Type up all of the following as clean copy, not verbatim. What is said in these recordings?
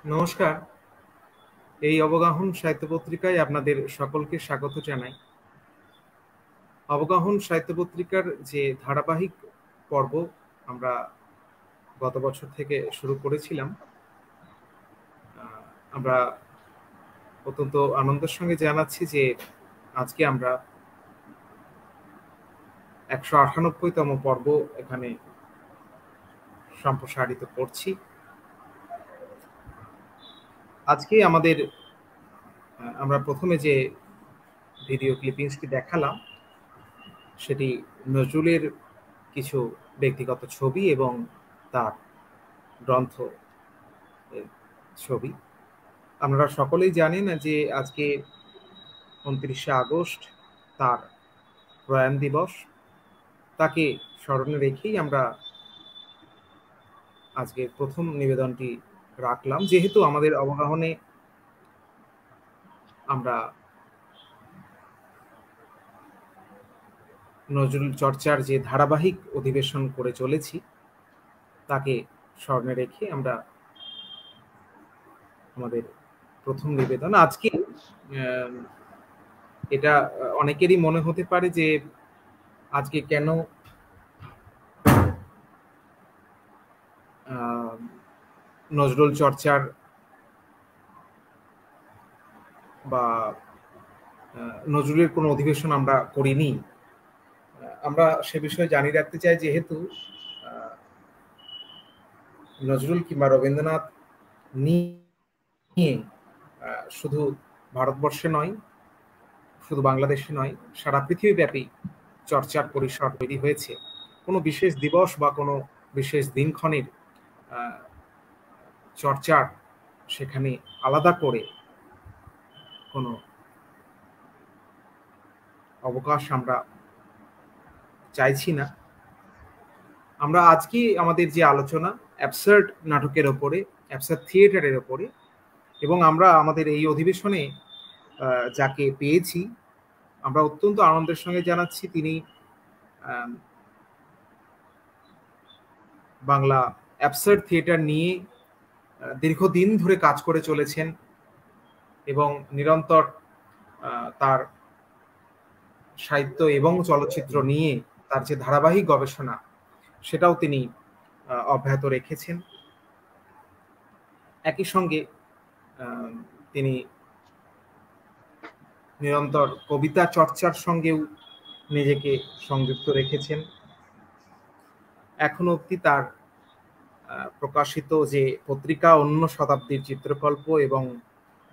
নমস্কার। এই অবগাহন সাহিত্য পত্রিকায় আপনাদের সকলকে স্বাগত জানাই। অবগাহন সাহিত্য পত্রিকার যে ধারাবাহিক পর্ব আমরা গত বছর থেকে শুরু করেছিলাম, আমরা অত্যন্ত আনন্দের সঙ্গে জানাচ্ছি যে আজকে আমরা 198তম পর্ব এখানে সম্প্রসারিত করছি। আজকে আমরা প্রথমে যে ভিডিও ক্লিপিংসটি দেখালাম সেটি নজরুলের কিছু ব্যক্তিগত ছবি এবং তার গ্রন্থ ছবি। আপনারা সকলেই জানেন যে আজকে 29শে আগস্ট তার প্রয়াণ দিবস। তাকে স্মরণে রেখেই আমরা আজকে প্রথম নিবেদনটি রাখলাম। যেহেতু আমাদের অবগাহনে আমরা নজরুল চর্চার যে ধারাবাহিক অধিবেশন করে চলেছি তাকে স্মরণে রেখে আমরা আমাদের প্রথম নিবেদন আজকে। এটা অনেকেরই মনে হতে পারে যে আজকে কেন নজরুল চর্চার বা নজরুলের কোনো অধিবেশন আমরা করিনি। আমরা সে বিষয়ে জানিয়ে রাখতে চাই, যেহেতু নজরুল কিংবা রবীন্দ্রনাথ নিয়ে শুধু ভারতবর্ষে নয়, শুধু বাংলাদেশে নয়, সারা পৃথিবীব্যাপী চর্চার পরিসর তৈরি হয়েছে। কোনো বিশেষ দিবস বা কোনো বিশেষ দিনক্ষণের চর্চার সেখানে আলাদা করে কোনো অবকাশ আমরা চাইছি না। আমরা আজকে আমাদের যে আলোচনা অ্যাবসার্ড নাটকের ওপরে, অ্যাবসার্ড থিয়েটারের ওপরে, এবং আমরা আমাদের এই অধিবেশনে যাকে পেয়েছি আমরা অত্যন্ত আনন্দের সঙ্গে জানাচ্ছি তিনি বাংলা অ্যাবসার্ড থিয়েটার নিয়ে দীর্ঘদিন ধরে কাজ করে চলেছেন এবং নিরন্তর তার সাহিত্য এবং চলচ্চিত্র নিয়ে তার যে ধারাবাহিক গবেষণা সেটাও তিনি অব্যাহত রেখেছেন। একই সঙ্গে তিনি নিরন্তর কবিতা চর্চার সঙ্গেও নিজেকে সংযুক্ত রেখেছেন। এখনো অবধি তার প্রকাশিত যে পত্রিকা অন্য শতাব্দীর চিত্রকল্প এবং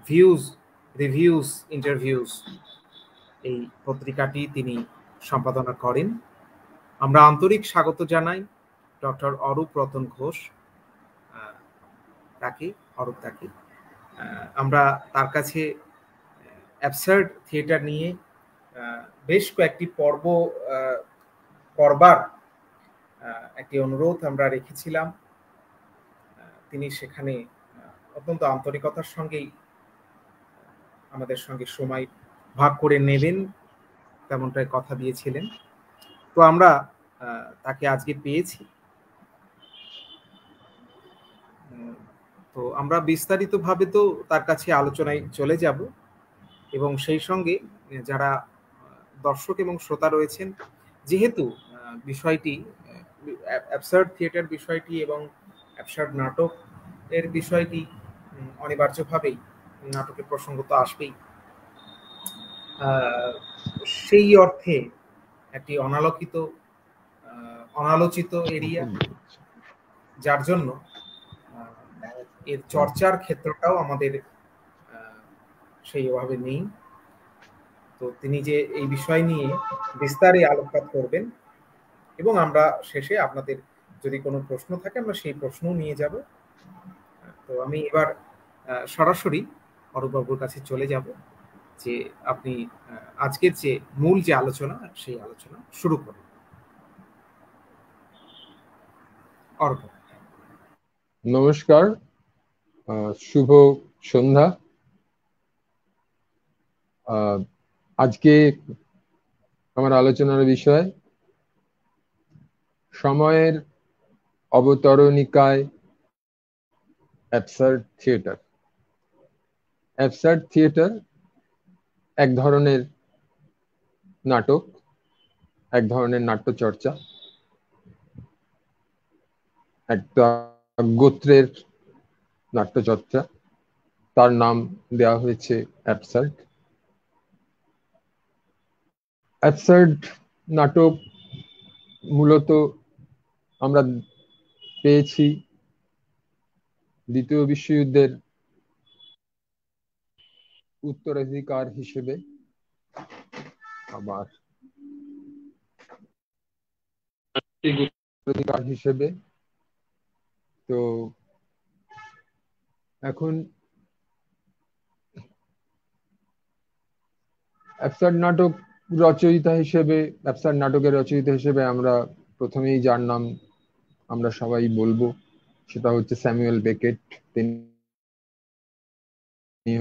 ভিউজ, রিভিউজ, ইন্টারভিউজ, এই পত্রিকাটি তিনি সম্পাদনা করেন। আমরা আন্তরিক স্বাগত জানাই ডক্টর অরূপ রতন ঘোষ তাকে। আমরা তার কাছে অ্যাবসার্ড থিয়েটার নিয়ে বেশ কয়েকটি পর্ব করবার একটি অনুরোধ আমরা রেখেছিলাম। তিনি সেখানে অত্যন্ত আন্তরিকতার সঙ্গেই আমাদের সঙ্গে সময় ভাগ করে নেবেন তেমনটাই কথা দিয়েছিলেন। তো আমরা তাকে আজকে পেয়েছি। তো আমরা বিস্তারিতভাবে তো তার কাছে আলোচনায় চলে যাব এবং সেই সঙ্গে যারা দর্শক এবং শ্রোতা রয়েছেন, যেহেতু বিষয়টি অ্যাবসার্ড থিয়েটার বিষয়টি এবং অ্যাবসার্ড নাটক এর বিষয়টি অনিবার্যভাবেই নাটকের প্রসঙ্গ তো আসবেই, সেই অর্থে একটি অনালোচিত এরিয়া, যার জন্য এর চর্চার ক্ষেত্রটাও আমাদের সেইভাবে নেই। তো তিনি যে এই বিষয় নিয়ে বিস্তারে আলোকপাত করবেন এবং আমরা শেষে আপনাদের যদি কোনো প্রশ্ন থাকে আমরা সেই প্রশ্নও নিয়ে যাব। তো আমি এবার সরাসরি অরূপবাবুর কাছে চলে যাব যে আপনি আজকের যে মূল যে আলোচনা সেই আলোচনা শুরু করুন। অরূপ, নমস্কার, শুভ সন্ধ্যা। আজকে আমার আলোচনার বিষয় সময়ের অবতরণিকায় অ্যাবসার্ড থিয়েটার। অ্যাবসার্ড থিয়েটার এক ধরনের নাটক, এক ধরনের নাট্যচর্চা, একটা গোত্রের নাট্যচর্চা। তার নাম দেওয়া হয়েছে অ্যাবসার্ড। অ্যাবসার্ড নাটক মূলত আমরা পেয়েছি দ্বিতীয় বিশ্বযুদ্ধের উত্তরাধিকার হিসেবে। আবার উত্তরাধিকার হিসেবে তো এখন অ্যাবসার্ড নাটকের রচয়িতা হিসেবে আমরা প্রথমেই যার নাম আমরা সবাই বলবো সেটা হচ্ছে স্যামুয়েল বেকেট। তিনি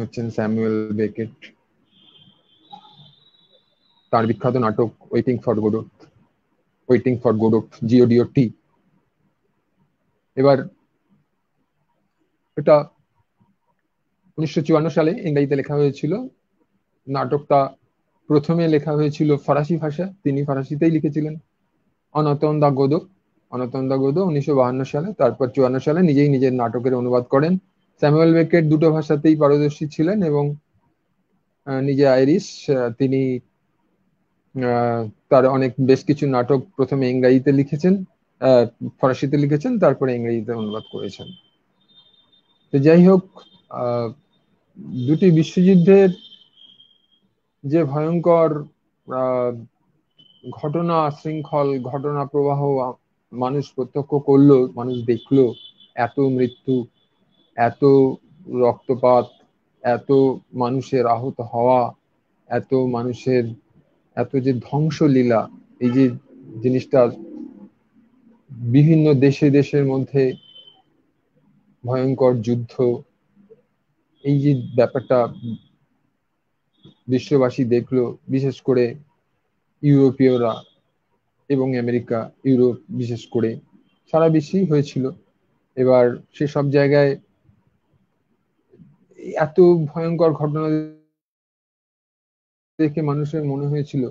হচ্ছেন স্যামুয়েল বেকেট। তার বিখ্যাত নাটক ওয়েটিং ফর গোডোট, GODOT। এবার এটা 1954 সালে ইংরেজিতে লেখা হয়েছিল। নাটকটা প্রথমে লেখা হয়েছিল ফরাসি ভাষা, তিনি ফরাসিতেই লিখেছিলেন। অনতন দা গোদো 1952 সালে। তারপর 54 সালে নিজেই নিজের নাটকের অনুবাদ করেন। স্যামুয়েল বেকেট দুটো ভাষাতেই পারদর্শী ছিলেন এবং নিজে আইরিশ। তিনি তার বেশ কিছু নাটক প্রথমে ইংরেজিতে লিখেছেন, ফরাসিতে লিখেছেন, তারপরে ইংরেজিতে অনুবাদ করেছেন। তো যাই হোক, দুটি বিশ্বযুদ্ধের যে ভয়ঙ্কর ঘটনা শৃঙ্খল, ঘটনা প্রবাহ মানুষ প্রত্যক্ষ করলো, মানুষ দেখলো, এত মৃত্যু, এত রক্তপাত, এত মানুষের আহত হওয়া, এত মানুষের এত যে ধ্বংসলীলা, এই যে জিনিসটা বিভিন্ন দেশে দেশের মধ্যে ভয়ঙ্কর যুদ্ধ, এই যে ব্যাপারটা বিশ্ববাসী দেখলো, বিশেষ করে ইউরোপীয়রা এবং আমেরিকা, ইউরোপ বিশেষ করে সারা বিশ্বেই হয়েছিল। এবার সেসব জায়গায় এত ভয়ঙ্কর ঘটনা দেখে মানুষের মনে হয়েছিল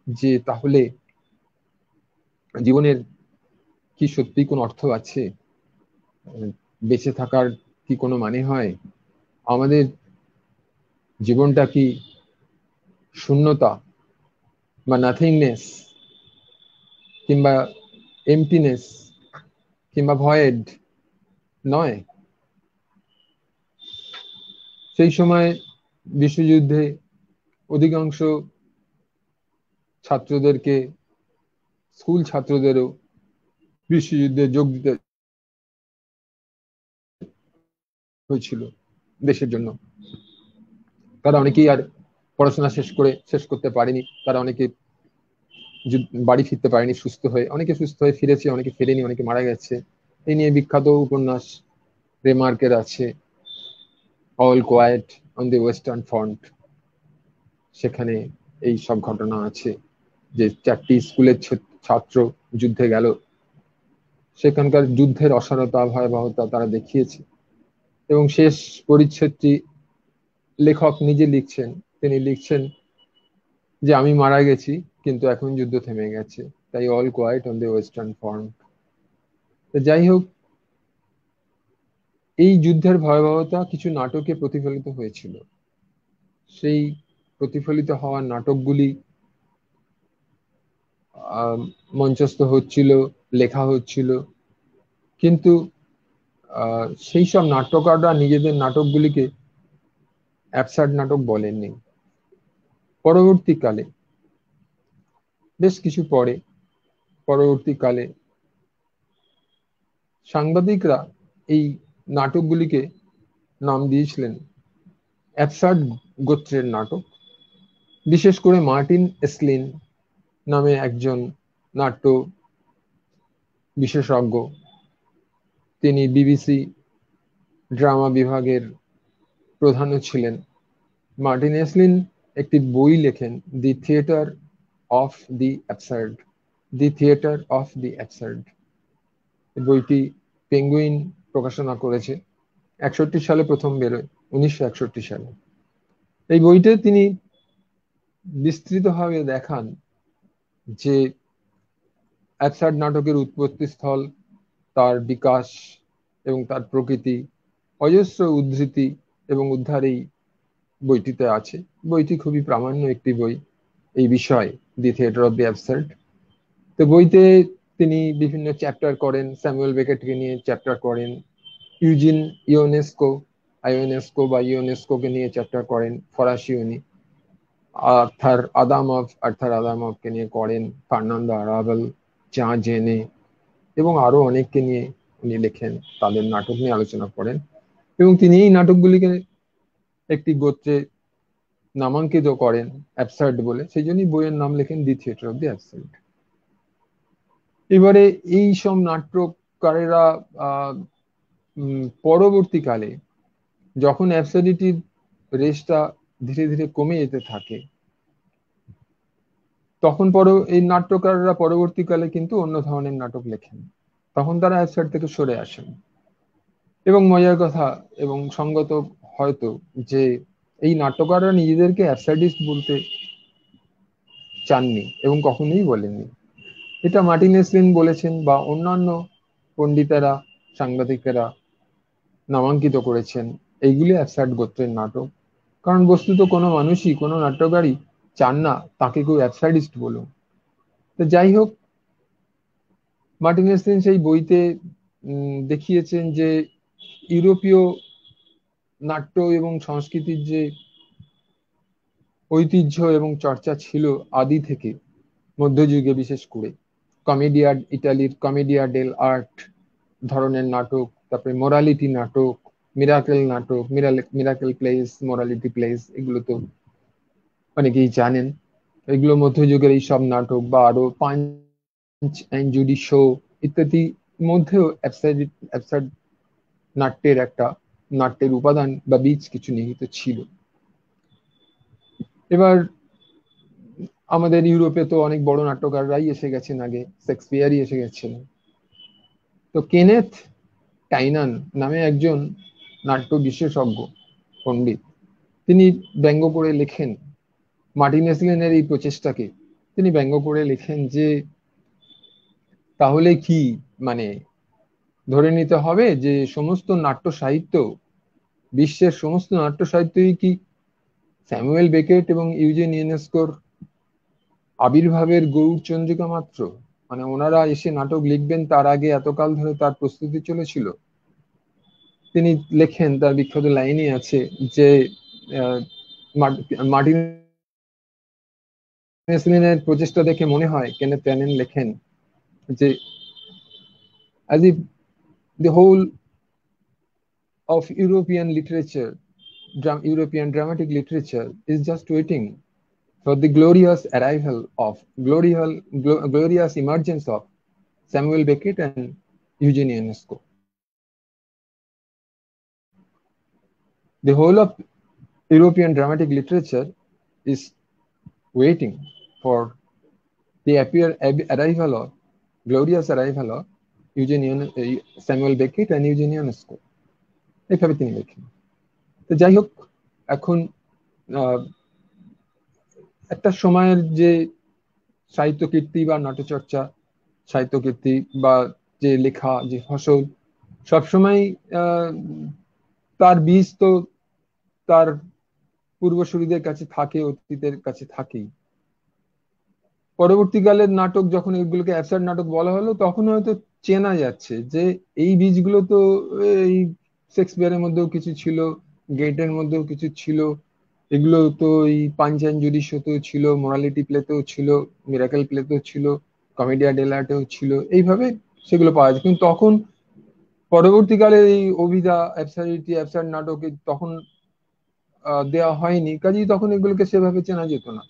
যে তাহলে জীবনের কি সত্যি কোনো অর্থ আছে? বেঁচে থাকার কি কোনো মানে হয়? আমাদের জীবনটা কি শূন্যতা বা নাথিংনেস, কিংবা এমটিনেস, কিংবা ভয়েড নয়? সেই সময় বিশ্বযুদ্ধে অধিকাংশ ছাত্রদেরকে, স্কুল ছাত্রদেরও বিশ্বযুদ্ধে যোগ দিতে হয়েছিল দেশের জন্য। তারা অনেকেই আর পড়াশোনা শেষ করতে পারেনি, তারা অনেকে বাড়ি ফিরতে পারেনি সুস্থ হয়ে, অনেকে সুস্থ হয়ে ফিরেছে, অনেকে ফেরেনি, অনেকে মারা গেছে। এই নিয়ে বিখ্যাত উপন্যাস রেমার্কের আছে, all quiet on the western front. সেখানে এই সব ঘটনা আছে যে 4টি স্কুলের ছাত্র যুদ্ধে গেল, সেখানকার যুদ্ধের অসারতা, ভয়াবহতা তারা দেখিয়েছে। এবং শেষ পরিচ্ছেদটি লেখক নিজে লিখছেন, তিনি লিখছেন যে আমি মারা গেছি কিন্তু এখন যুদ্ধ থেমে গেছে, তাই all quiet on the western front. যাই হোক, এই যুদ্ধের ভয়াবহতা কিছু নাটকে প্রতিফলিত হয়েছিল। সেই প্রতিফলিত হওয়া নাটকগুলি মঞ্চস্থ হচ্ছিল, লেখা হচ্ছিল, কিন্তু সেই সব নাট্যকাররা নিজেদের নাটকগুলিকে অ্যাবসার্ড নাটক বলেননি। পরবর্তীকালে, বেশ কিছু পরবর্তীকালে সাংবাদিকরা এই নাটকগুলিকে নাম দিয়েছিলেন অ্যাবসার্ড গোত্রের নাটক। বিশেষ করে মার্টিন এসলিন নামে একজন নাট্য বিশেষজ্ঞ, তিনি বিবিসি ড্রামা বিভাগের প্রধানও ছিলেন। মার্টিন এসলিন একটি বই লেখেন, the theatre of the absurd. The theatre of the absurd বইটি পেঙ্গুইন প্রকাশনা করেছে, 61 সালে প্রথম বেরোয়, 1961 সালে। এই বইতে তিনি বিস্তৃতভাবে দেখান যে অ্যাবসার্ড নাটকের উৎপত্তি স্থল, তার বিকাশ এবং তার প্রকৃতি, অজস্র উদ্ধৃতি এবং উদ্ধার এই বইটিতে আছে। বইটি খুবই প্রামাণ্য একটি বই এই বিষয়, দি থিয়েটার অফ দি অ্যাবসার্ড। তো বইতে তিনি বিভিন্ন চ্যাপ্টার করেন, স্যামুয়েল বেকেটকে নিয়ে চ্যাপ্টার করেন, ইউজিন ইয়োনেস্কোকে নিয়ে চ্যাপ্টার করেন, ফরাসি উনি। আর্থার আদামভকে নিয়ে করেন, ফার্নান্দো আরাবেল, চা জেনে এবং আরো অনেককে নিয়ে উনি লেখেন, তাদের নাটক নিয়ে আলোচনা করেন। এবং তিনি এই নাটকগুলিকে একটি গোত্রে নামাঙ্কিত করেন অ্যাবসার্ড বলে, সেই জন্যই বইয়ের নাম লেখেন the theatre of the absurd. এবারে এই সব নাট্যকারেরা পরবর্তীকালে যখন অ্যাবসার্ডিটির রেসটা ধীরে ধীরে কমে যেতে থাকে, তখন এই নাট্যকাররা পরবর্তীকালে কিন্তু অন্য ধরনের নাটক লেখেন, তখন তারা অ্যাবসার্ড থেকে সরে আসেন। এবং মজার কথা এবং সঙ্গত হয়তো যে এই নাট্যকাররা নিজেদেরকে অ্যাবসার্ডিস্ট বলতে চাননি এবং কখনোই বলেননি। এটা মার্টিন এসলিন বলেছেন বা অন্যান্য পণ্ডিতেরা, সাংবাদিকেরা নামাঙ্কিত করেছেন, এইগুলি অ্যাবসার্ড গোত্রের নাটক। কারণ বস্তুত কোনো মানুষই, কোনো নাট্যকারই চান না তাকে কেউ অ্যাবসার্ডিস্ট বলুন। তো যাই হোক, মার্টিন এসলিন সেই বইতে দেখিয়েছেন যে ইউরোপীয় নাট্য এবং সংস্কৃতির যে ঐতিহ্য এবং চর্চা ছিল আদি থেকে, মধ্যযুগে বিশেষ করে। কমেডিয়া, ইটালির কমেডিয়া ডেল আর্ট ধরনের নাটক, তারপরে মোরালিটি নাটক, মিরাকেল নাটক, মিরাকেল প্লেস, মোরালিটি প্লেস, এগুলো তো অনেকেই জানেন। এগুলো মধ্যযুগের এই সব নাটক, বা আরো পাঞ্চ অ্যান্ড জুডি শো ইত্যাদি মধ্যেও অ্যাবসার্ড নাট্যের উপাদান বা বীজ কিছু নিহিত ছিল। এবার আমাদের ইউরোপে তো অনেক বড় নাট্যকাররাই এসে গেছেন আগে, শেক্সপিয়ারই এসে গেছেন। তো কেনেথ টাইনান নামে একজন নাট্য বিশেষজ্ঞ পণ্ডিত, তিনি ব্যঙ্গ করে লেখেন মার্টিন এসলিনের এই প্রচেষ্টাকে। তিনি ব্যঙ্গ করে লেখেন যে তাহলে কি, মানে ধরে নিতে হবে যে সমস্ত নাট্য সাহিত্য, বিশ্বের সমস্ত নাট্য সাহিত্যই কি স্যামুয়েল বেকেট এবং ইউজেন ইয়োনেস্কোর আবির্ভাবের গৌরচন্দ্রিকা মাত্র? মানে ওনারা এসে নাটক লিখবেন, তার আগে এতকাল ধরে তার প্রস্তুতি চলেছিল। তিনি লেখেন, তার বিখ্যাত লাইনই আছে যে মার্টিন এসলিনের প্রচেষ্টা দেখে মনে হয়, কেনেথ ট্যানেন লেখেন যে as if the whole of European dramatic literature is just waiting for the glorious emergence of Samuel Beckett and Eugene Ionesco. The whole of European dramatic literature is waiting for the glorious arrival of Samuel Beckett and Eugene Ionesco. এইভাবে তিনি লেখেন। তো যাই হোক, এখন একটা সময়ের যে সাহিত্য কীর্তি বা নাট্যচর্চা, সাহিত্য কীর্তি বা যে লেখা, যে ফসল, সবসময় তার বীজ তো তার পূর্বসূরীদের কাছে থাকে, অতীতের কাছে থাকেই। পরবর্তীকালের নাটক যখন এগুলোকে অ্যাবসার্ড নাটক বলা হলো, তখন হয়তো চেনা যাচ্ছে যে এই বীজগুলো তো এই শেক্সপিয়ারের মধ্যেও কিছু ছিল, গেটের মধ্যেও কিছু ছিল, এগুলো তো এই পাঞ্চ অ্যান্ড জুডি শোতেও ছিল, মোরালিটি প্লেতেও ছিল, মিরাকেল প্লেতেও ছিল, কমেডিয়া ডেলার্টেও ছিল, এইভাবে সেগুলো পাওয়া যায়। কিন্তু তখন পরবর্তীকালে এই অভিধা অ্যাবসার্ড নাটকে তখন দেওয়া হয়নি, কাজেই তখন এগুলোকে সেভাবে চেনা যেত না।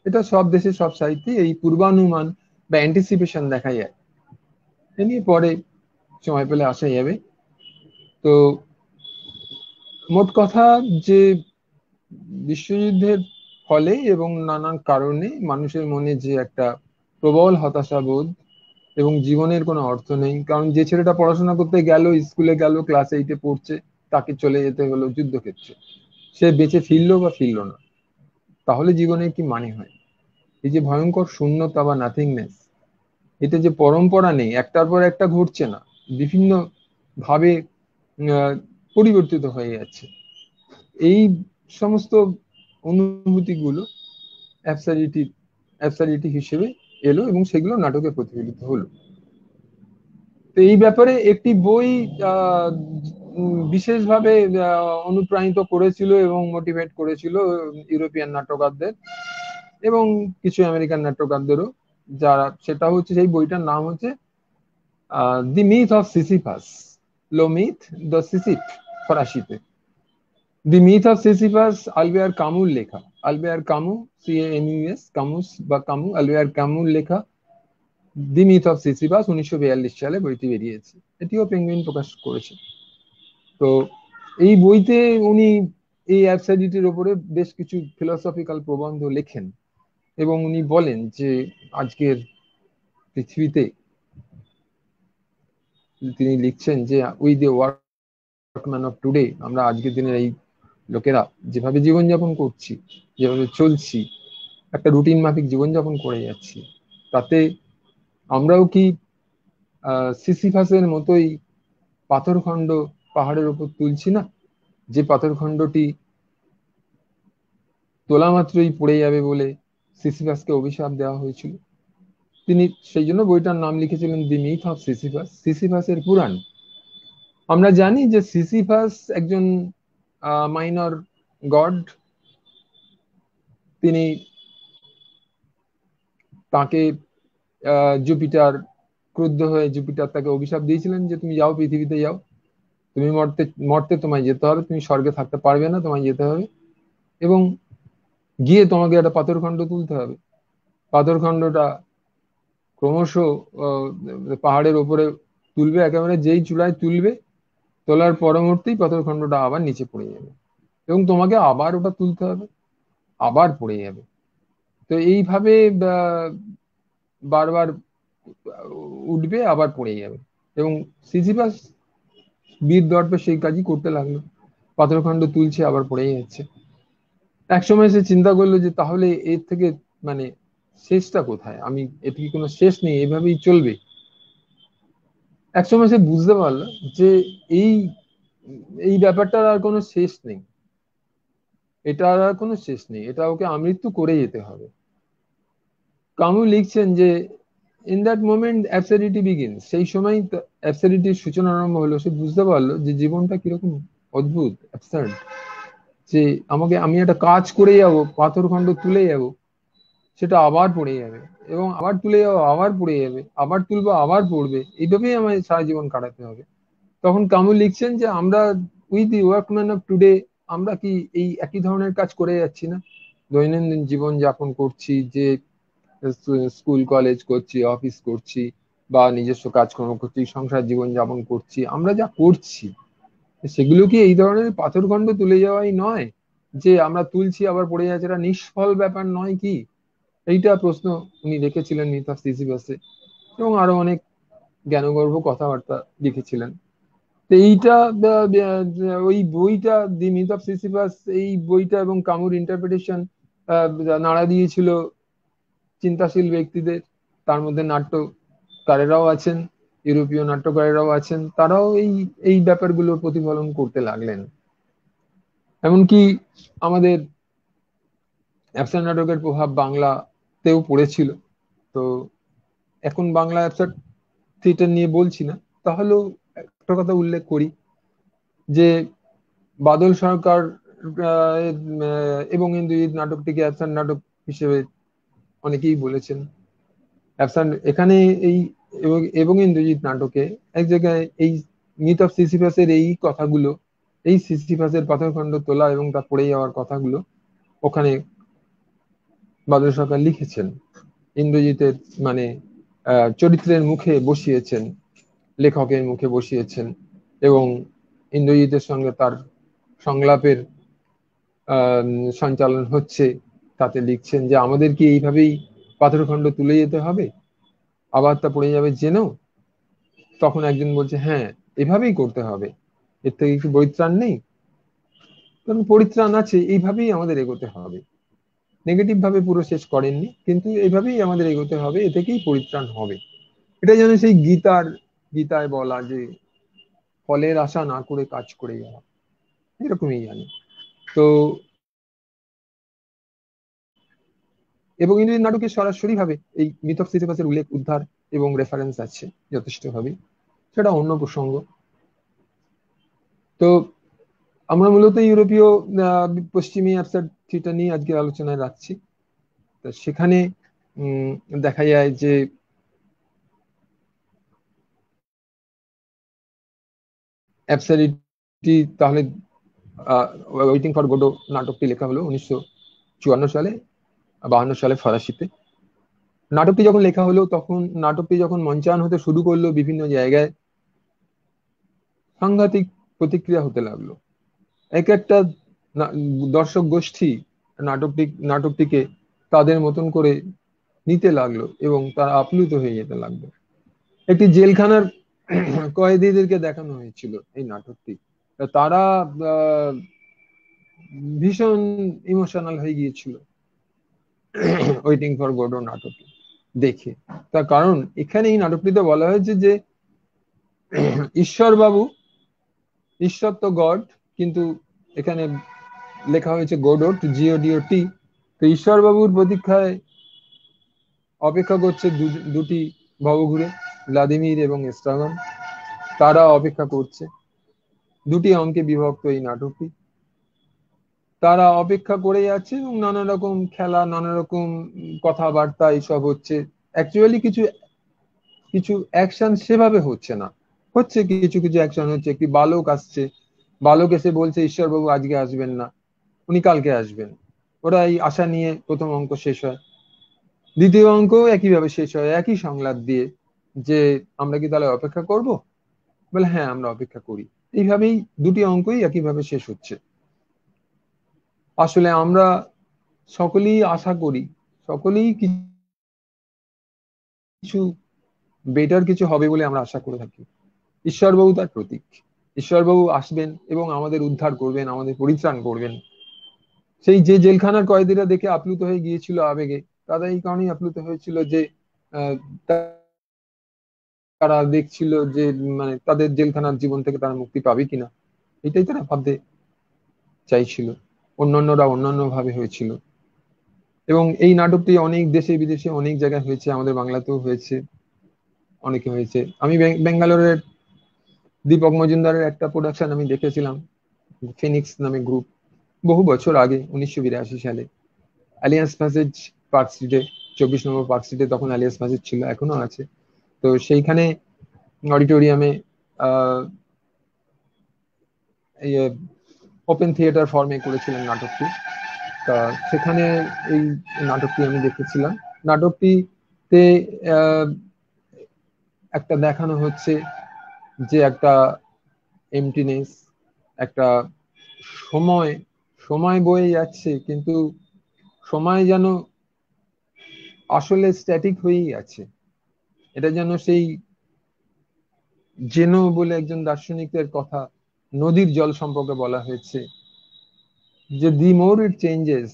এটা সব দেশে সব সাহিত্যে এই পূর্বানুমান বা অ্যান্টিসিপেশন দেখা যায়। এ নিয়ে পরে সময় পেলে আসা যাবে। তো মোট কথা যে বিশ্বযুদ্ধের ফলে এবং নানান কারণে মানুষের মনে যে একটা প্রবল হতাশাবোধ এবং জীবনের কোনো অর্থ নেই, কারণ যে ছেলেটা পড়াশোনা করতে গেল, স্কুলে গেল, ক্লাস 8-এ পড়ছে, তাকে চলে যেতে হলো যুদ্ধক্ষেত্রে, সে বেঁচে ফিরলো বা ফিরলো না, তাহলে জীবনের কি মানে হয়? এই যে ভয়ঙ্কর শূন্যতা বা নাথিংনেস, এটা যে পরম্পরা নেই, একটার পর একটা ঘটছে না, বিভিন্ন ভাবে পরিবর্তিত হয়ে যাচ্ছে, এই সমস্ত অনুভূতিগুলো অ্যাবসার্ডিটি হিসেবে এলো এবং সেগুলো নাটকে প্রতিফলিত হলো। তো এই ব্যাপারে একটি বই বিশেষভাবে অনুপ্রাণিত করেছিল এবং মোটিভেট করেছিল ইউরোপিয়ান নাট্যকারদের এবং কিছু আমেরিকান নাট্যকারদেরও, যারা, সেটা হচ্ছে, সেই বইটার নাম হচ্ছে দি মিথ অফ সিসিফাস, লো মিথ দ্য সিসিফ ফরাসিতে। The myth of Sisyphus Albert কামুর লেখা, আলবেয়ার কামু, CAMUS, কামুস বা কামু, আলবেয়ার কামুর লেখা দি মিথ অফ সিসিফাস, 1942 সালে বইটি বেরিয়েছে। এটিও পেঙ্গুইন প্রকাশ করেছে। তো এই বইতে উনি এই অ্যাবসার্ডিটির ওপরে বেশ কিছু ফিলোসফিক্যাল প্রবন্ধ লেখেন এবং উনি বলেন যে আজকের পৃথিবীতে, তিনি লিখছেন যে we the workman of today, আমরা আজকের দিনের এই লোকেরা যেভাবে জীবনযাপন করছি, যেভাবে চলছি, একটা রুটিন মাফিক জীবনযাপন করে যাচ্ছি, তাতে আমরাও কি সিসিফাসের মতোই পাথরখণ্ড পাহাড়ের উপর তুলছি না, যে পাথরখণ্ডটি তোলা মাত্রই পড়ে যাবে বলে সিসিফাসকে অভিশাপ দেওয়া হয়েছিল? তিনি সেই জন্য বইটার নাম লিখেছিলেন দি মিথ অফ সিসিফাস, সিসিফাসের পুরাণ। আমরা জানি যে সিসিফাস একজন মাইনর গড, তিনি তাকে জুপিটার ক্রুদ্ধ হয়ে জুপিটার তাকে অভিশাপ দিয়েছিলেন যে তুমি যাও, পৃথিবীতে যাও, তুমি মরতে মরতে তোমায় যেতে হবে, তুমি স্বর্গে থাকতে পারবে না, তোমায় যেতে হবে এবং গিয়ে তোমাকে একটা পাথরখণ্ড তুলতে হবে। পাথরখণ্ডটা ক্রমশ পাহাড়ের ওপরে তুলবে, একেবারে যেই চূড়ায় তুলবে, তোলার পরবর্তীই পাথরখণ্ডটা আবার নিচে পড়ে যাবে এবং তোমাকে আবার ওটা তুলতে হবে, আবার পড়ে যাবে। তো এইভাবে বারবার উঠবে, আবার পড়ে যাবে এবং সিজিপাস বীর দর্পে সেই কাজই করতে লাগলো, পাথরখণ্ড তুলছে আবার পড়ে যাচ্ছে। একসময় সে চিন্তা করলো যে তাহলে এর থেকে মানে শেষটা কোথায়, আমি এর থেকে কোনো শেষ নেই, এভাবেই চলবে। একসময় সে বুঝতে পারলো যে এই এই ব্যাপারটার আর কোনো শেষ নেই, এটার আর কোনো শেষ নেই, এটা ওকে আমৃত্যু করে যেতে হবে। কামু লিখছেন যে ইন দ্যাট মোমেন্ট অ্যাবসার্ডিটি বিগিনস, সেই সময় অ্যাবসার্ডিটির সূচনা আরম্ভ হলো। সে বুঝতে পারলো যে জীবনটা কিরকম অদ্ভুত, অ্যাবসার্ড, যে আমি একটা কাজ করে যাব, পাথরখণ্ড তুলে যাব, সেটা আবার পড়ে যাবে এবং আবার তুলে যাবো, আবার পড়ে যাবে, আবার তুলবো, আবার পড়বে, এইভাবেই আমায় সারা জীবন কাটাতে হবে। তখন কামু লিখছেন যে আমরা with the workman of today, আমরা কি এই একই ধরনের কাজ করে যাচ্ছি না? দৈনন্দিন জীবন যাপন করছি, যে স্কুল কলেজ করছি, অফিস করছি বা নিজস্ব কাজকর্ম করছি, সংসার জীবন যাপন করছি, আমরা যা করছি সেগুলো কি এই ধরনের পাথরখণ্ড তুলে যাওয়াই নয়? যে আমরা তুলছি আবার পড়ে যাচ্ছে, এটা নিষ্ফল ব্যাপার নয় কি? এইটা প্রশ্ন উনি রেখেছিলেন মিথ অফ সিজিফাসে এবং আরো অনেক জ্ঞানগর্ভ কথাবার্তা লিখেছিলেন। তো এইটা ওই বইটা দি মিথ অফ সিজিফাস, এই বইটা এবং কামুর ইন্টারপ্রিটেশন নাড়া দিয়েছিল চিন্তাশীল ব্যক্তিদের। তার মধ্যে নাট্যকারেরাও আছেন, ইউরোপীয় নাট্যকারেরাও আছেন, তারাও এই এই ব্যাপারগুলো প্রতিফলন করতে লাগলেন। এমনকি আমাদের অ্যাবসার নাটকের প্রভাব বাংলাতেও পড়েছিল। তো এখন বাংলা অ্যাবসার থিয়েটার নিয়ে বলছি না, তাহলেও একটা কথা উল্লেখ করি যে বাদল সরকার এবং ইন্দ্রজিৎ নাটকটিকে অ্যাবসার নাটক হিসেবে অনেকেই বলেছেন। অ্যাবসার এখানে এই এবং ইন্দ্রজিৎ নাটকে এক জায়গায় এই মিথ অফ সিসিফাসের এই কথাগুলো, এই সিসিফাসের পাথরখণ্ড তোলা এবং তা পড়ে যাওয়ার কথাগুলো ওখানে বাদল সরকার লিখেছেন, ইন্দ্রজিতের মানে চরিত্রের মুখে বসিয়েছেন, লেখকের মুখে বসিয়েছেন এবং ইন্দ্রজিতের সঙ্গে তার সংলাপের সঞ্চালন হচ্ছে, তাতে লিখছেন যে আমাদের কি এইভাবেই পাথরখণ্ড তুলে যেতে হবে, আবার তা পড়ে যাবে জেনেও? তখন একজন বলছে হ্যাঁ, এভাবেই করতে হবে, এর থেকে কি পরিত্রাণ নেই? কারণ পরিত্রাণ আছে, এইভাবেই আমাদের এগোতে হবে। নেগেটিভ ভাবে পুরো শেষ করেননি, কিন্তু এইভাবেই আমাদের এগোতে হবে, এ থেকেই পরিত্রাণ হবে। এটা যেন সেই গীতায় বলা যে ফলের আশা না করে কাজ করে যাওয়া, এরকমই জানি। তো এবং ইংরেজি নাটকে সরাসরি ভাবে এই মিথ অফ সিজিফাসের উল্লেখ, উদ্ধার এবং রেফারেন্স আছে যথেষ্ট ভাবে, সেটা অন্য প্রসঙ্গ। তো আমরা মূলত ইউরোপীয় পশ্চিমী অ্যাবসার্ড থিয়েটার নিয়ে আজকে আলোচনায় রাখছি। তো সেখানে দেখা যায় যে অ্যাবসার্ডিটি তাহলে ওয়েটিং ফর গোডো নাটকটি লেখা হলো 1954 সালে, 52 সালে ফরাসিতে। নাটকটি যখন লেখা হলো, তখন নাটকটি যখন মঞ্চায়ন হতে শুরু করলো, বিভিন্ন জায়গায় সাংঘাতিক প্রতিক্রিয়া হতে লাগলো। এক একটা দর্শক গোষ্ঠী নাটকটিকে তাদের মতন করে নিতে লাগলো এবং তারা আপ্লুত হয়ে যেতে লাগলো। একটি জেলখানার কয়েদিদেরকে দেখানো হয়েছিল এই নাটকটি, তারা ভীষণ ইমোশনাল হয়ে গিয়েছিল ওয়েটিং ফর গোডো নাটক দেখে। তার কারণ এখানে এই নাটকটিতে বলা হয়েছে যে ঈশ্বর তো গড, কিন্তু এখানে লেখা হয়েছে গোডোট, জিওডিওটি। তো ঈশ্বর বাবুর প্রতীক্ষায় অপেক্ষা করছে দুটি ভবঘুরে, ভ্লাদিমির এবং এস্ট্রাগন। তারা অপেক্ষা করছে। দুটি অঙ্কে বিভক্ত এই নাটকটি। তারা অপেক্ষা করে যাচ্ছে এবং নানা রকম খেলা, নানা রকম কথাবার্তা এইসব হচ্ছে। অ্যাকচুয়ালি কিছু কিছু অ্যাকশন সেভাবে হচ্ছে না, হচ্ছে কিছু কিছু অ্যাকশন হচ্ছে। একটি বালক আসছে, বালক এসে বলছে ঈশ্বরবাবু আজকে আসবেন না, উনি কালকে আসবেন। ওরা এই আশা নিয়ে প্রথম অঙ্ক শেষ হয়, দ্বিতীয় অঙ্ক একইভাবে শেষ হয়, একই সংলাপ দিয়ে, যে আমরা কি তাহলে অপেক্ষা করব? বলে হ্যাঁ আমরা অপেক্ষা করি। এইভাবেই দুটি অঙ্কই একইভাবে শেষ হচ্ছে। আসলে আমরা সকলেই আশা করি, সকলেই কিছু বেটার কিছু হবে বলে আমরা আশা করে থাকি। ঈশ্বরবাবু তার প্রতীক। ঈশ্বরবাবু আসবেন এবং আমাদের উদ্ধার করবেন, আমাদের পরিত্রাণ করবেন। সেই যে জেলখানার কয়েদিরা দেখে আপ্লুত হয়ে গিয়েছিল আবেগে, তারা এই কারণেই আপ্লুত হয়েছিল যে আহ, তারা দেখছিল যে মানে তাদের জেলখানার জীবন থেকে তারা মুক্তি পাবে কিনা, এটাই তারা ভাবতে চাইছিল। অন্যান্যরা অন্যান্য ভাবে হয়েছিল। এবং এই নাটকটি অনেক দেশে বিদেশে অনেক জায়গায় হয়েছে, আমাদের বাংলাতেও হয়েছে, অনেকে হয়েছে। আমি বেঙ্গালোরের দীপক মজুমদারের একটা প্রোডাকশন আমি দেখেছিলাম, ফিনিক্স নামে গ্রুপ, বহু বছর আগে 1982 সালে, অ্যালিয়ান্স প্যাসেজ পার্ক স্ট্রিটে, 24 নম্বর পার্ক স্ট্রিটে। তখন অ্যালিয়ান্স প্যাসেজ ছিল, এখনো আছে। তো সেইখানে অডিটোরিয়ামে আহ ওপেন থিয়েটার ফর্মে করেছিলেন নাটকটি। তা সেখানে এই নাটকটি আমি দেখেছিলাম। নাটকটিতে আহ, একটা দেখানো হচ্ছে যে একটা এমটিনেস, একটা সময়, সময় বয়ে যাচ্ছে কিন্তু সময় যেন আসলে স্ট্যাটিক হয়েই আছে। এটা যেন সেই জেনো বলে একজন দার্শনিকের কথা, নদীর জল সম্পর্কে বলা হয়েছে যে the more it changes,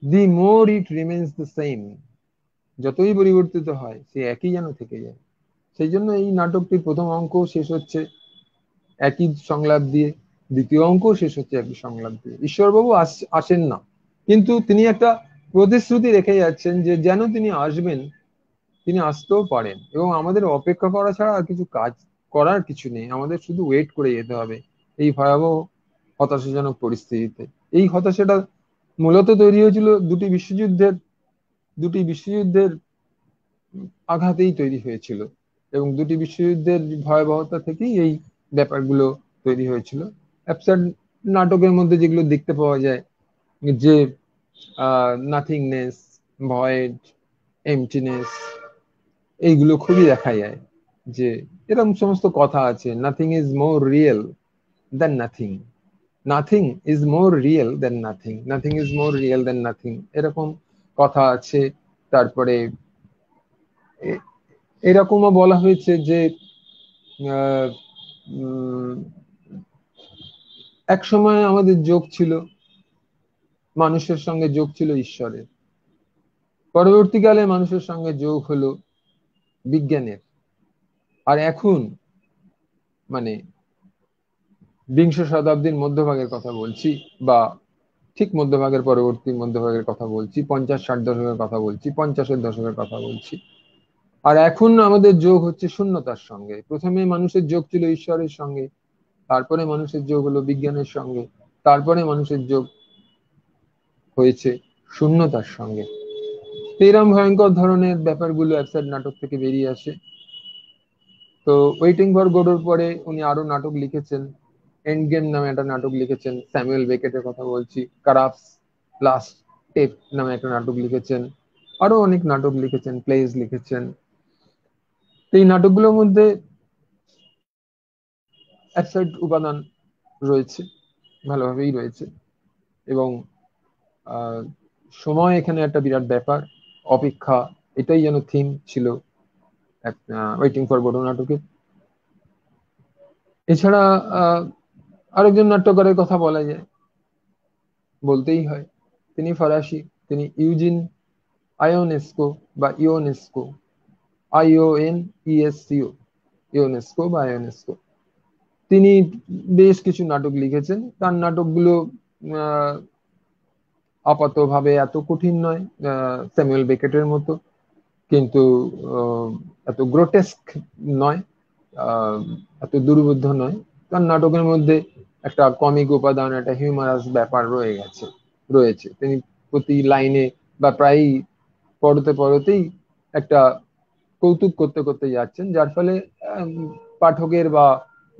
the more it remains the same. যতই পরিবর্তিত হয় সে একই যেন থেকে যায়। সেই জন্য এই নাটকটির প্রথম অঙ্ক শেষ হচ্ছে একই সংলাপ দিয়ে, দ্বিতীয় অঙ্ক শেষ হচ্ছে একই সংলাপ দিয়ে। ঈশ্বরবাবু আসেন না, কিন্তু তিনি একটা প্রতিশ্রুতি রেখে যাচ্ছেন যে যেন তিনি আসবেন, তিনি আসতেও পারেন এবং আমাদের অপেক্ষা করা ছাড়া আর কিছু কাজ করার কিছু নেই, আমাদের শুধু ওয়েট করে যেতে হবে এই ভয়াবহ হতাশাজনক পরিস্থিতিতে। এই হতাশাটা মূলত তৈরি হয়েছিল দুটি বিশ্বযুদ্ধের আঘাতেই তৈরি হয়েছিল, এবং দুটি বিশ্বযুদ্ধের ভয়াবহতা থেকেই এই ব্যাপারগুলো তৈরি হয়েছিল। অ্যাবসার্ড নাটকের মধ্যে যেগুলো দেখতে পাওয়া যায়, যে নাথিংনেস, ভয়েড, এমটিনেস, এইগুলো খুবই দেখা যায়। যে এরকম সমস্ত কথা আছে, nothing is more real than nothing, nothing is more real than nothing, nothing is more real than nothing, এরকম কথা আছে। তারপরে এরকমও বলা হয়েছে যে আহ, উম, এক সময় আমাদের যোগ ছিল, মানুষের সঙ্গে যোগ ছিল ঈশ্বরের, পরবর্তীকালে মানুষের সঙ্গে যোগ হলো বিজ্ঞানের। আর এখন মানে বিংশ শতাব্দীর মধ্যভাগের কথা বলছি, বা ঠিক মধ্যভাগের পরবর্তী মধ্যভাগের কথা বলছি, 50-60 দশকের কথা বলছি, 50-এর দশকের কথা বলছি। আর এখন আমাদের যোগ হচ্ছে শূন্যতার সঙ্গে। প্রথমে মানুষের যোগ ছিল ঈশ্বরের সঙ্গে, তারপরে মানুষের যোগ হলো বিজ্ঞানের সঙ্গে, তারপরে মানুষের যোগ হয়েছে শূন্যতার সঙ্গে। তো এরম ভয়ঙ্কর ধরনের ব্যাপারগুলো অ্যাবসার্ড নাটক থেকে বেরিয়ে আসে। তো ওয়েটিং ফর গোডোর পরে উনি আরো নাটক লিখেছেন। এন্ড গেম নামে একটা নাটক লিখেছেন, স্যামুয়েল বেকেটের কথা বলছি। কারাপস, লাস্ট টেপ নামে একটা নাটক লিখেছেন। আরো অনেক নাটক লিখেছেন, প্লেজ লিখেছেন। তো এই নাটকগুলোর মধ্যে অ্যাবসার্ড উপাদান রয়েছে, ভালোভাবেই রয়েছে। এবং আহ, সময় এখানে একটা বিরাট ব্যাপার, অপেক্ষা, এটাই যেন থিম ছিল ওয়েটিং ফর গোডো নাটকে। এছাড়া আহ, আরেকজন নাট্যকারের কথা বলা যায়, বলতেই হয়। তিনি ফরাসি, তিনি ইউজিন আয়োনেস্কো বা ইওনেস্কো, IONESCO, ইওনেস্কো বা আয়োনেস্কো। তিনি বেশ কিছু নাটক লিখেছেন। তার নাটকগুলো আহ, আপাতভাবে এত কঠিন নয় স্যামুয়েল বেকেটের মতো, কিন্তু আহ, এত গ্রোটেস্ক নয়, আহ, এত দুর্বোধ্য নয়। তার নাটকের মধ্যে একটা কমিক উপাদান, একটা হিউমারাস ব্যাপার রয়েছে। তিনি প্রতি লাইনে বা প্রায়ই পড়তে পড়তেই একটা কৌতুক করতে করতে যাচ্ছেন, যার ফলে পাঠকের বা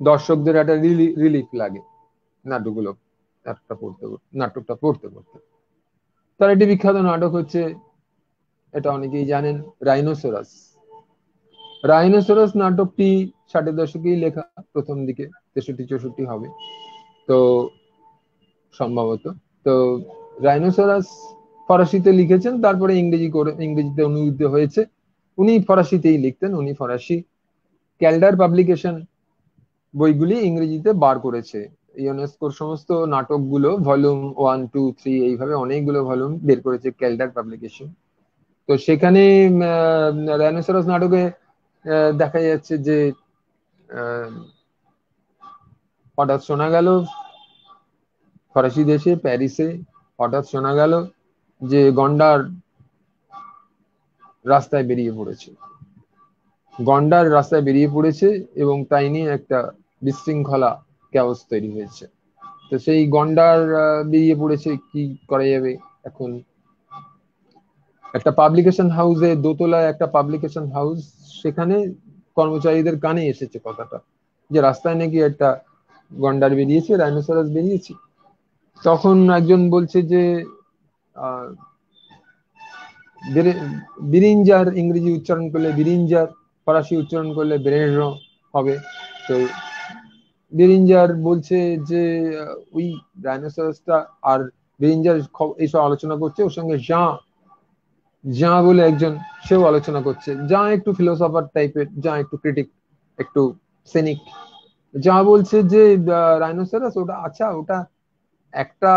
দর্শকদের একটা রিলিফ লাগে নাটকগুলো নাটকটা পড়তে পড়তে। তার একটি বিখ্যাত নাটক হচ্ছে, এটা অনেকেই জানেন, রাইনোসেরাস। রাইনোসেরাস নাটকটি 60-এর দশকেই লেখা, প্রথম দিকে 63-64 হবে তো সম্ভবত। তো রাইনোসেরাস ফরাসিতে লিখেছেন, তারপরে ইংরেজিতে অনুদিত হয়েছে। উনি ফরাসিতেই লিখতেন, উনি ফরাসি। ক্যালডার পাবলিকেশন বইগুলি ইংরেজিতে বার করেছে। ইউনেস্কোর সমস্ত নাটকগুলো ভলিউম 1, 2, 3 এইভাবে অনেকগুলো ভলিউম বের করেছে ক্যালডার পাবলিকেশন। তো সেখানে রাইনোসেরাস নাটকে দেখা যাচ্ছে যে হঠাৎ শোনা গেল ফরাসি দেশে প্যারিসে, হঠাৎ শোনা গেল যে গন্ডার রাস্তায় বেরিয়ে পড়েছে এবং তাই নিয়ে একটা বিশৃঙ্খলা ক্যাওস তৈরি হয়েছে। তো সেই গন্ডার বেরিয়ে পড়েছে, কি করা যাবে এখন? একটা পাবলিকেশন হাউসে, দোতলায় একটা পাবলিকেশন হাউস, সেখানে কর্মচারীদের কানে এসেছে কথাটা যে রাস্তায় নাকি একটা গন্ডার বেরিয়েছে, রাইনোসেরাস বেরিয়েছে। তখন একজন বলছে যে বিরিঞ্জার ইংরেজি উচ্চারণ করলে বিরিঞ্জার, ফরাসি উচ্চারণ করলে ব্রেরো হবে। তো বিরিঞ্জার বলছে যে ওই ডাইনোসরাসটা আর বিরিঞ্জার এইসব আলোচনা করছে, ওর সঙ্গে জা বলে একজন, সেও আলোচনা করছে। জা একটু ফিলোসফার টাইপের, জা একটু ক্রিটিক, একটু সেনিক। যা বলছে যে রাইনোসেরাস ওটা, আচ্ছা ওটা একটা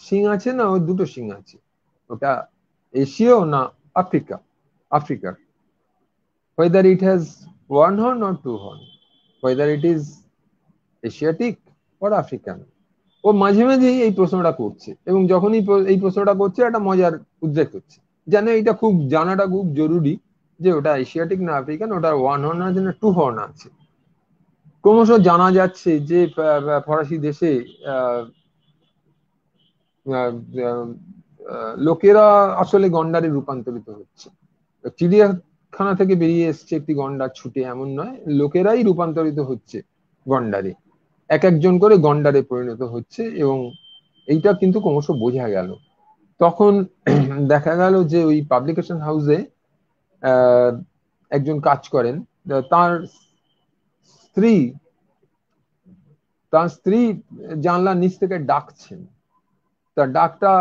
শিং আছে না ওর দুটো শিং আছে, ওটা এশীয় না আফ্রিকার, whether it has one horn or two horn, whether it is Asiatic or African. ও মাঝে মাঝেই এই প্রশ্নটা করছে, এবং যখনই এই প্রশ্নটা করছে একটা মজার উদ্রেক হচ্ছে, জানে এটা খুব জানাটা খুব জরুরি যে ওটা এশিয়াটিক না আফ্রিকান, ওটা ওয়ান হর্ন আছে না টু হর্ন আছে। ক্রমশ জানা যাচ্ছে যে ফরাসি দেশে লোকেরা আসলে গন্ডারে রূপান্তরিত হচ্ছে। চিড়িয়াখানা থেকে বেরিয়ে এসছে একটি গন্ডার ছুটে, এমন নয়, লোকেরাই রূপান্তরিত হচ্ছে গন্ডারে, এক একজন করে গন্ডারে পরিণত হচ্ছে। এবং এইটা কিন্তু ক্রমশ বোঝা গেল। তখন দেখা গেল যে ওই পাবলিকেশন হাউসে একজন কাজ করেন, তার স্ত্রী জানলার নিচ থেকে ডাকছেন। তার ডাকটা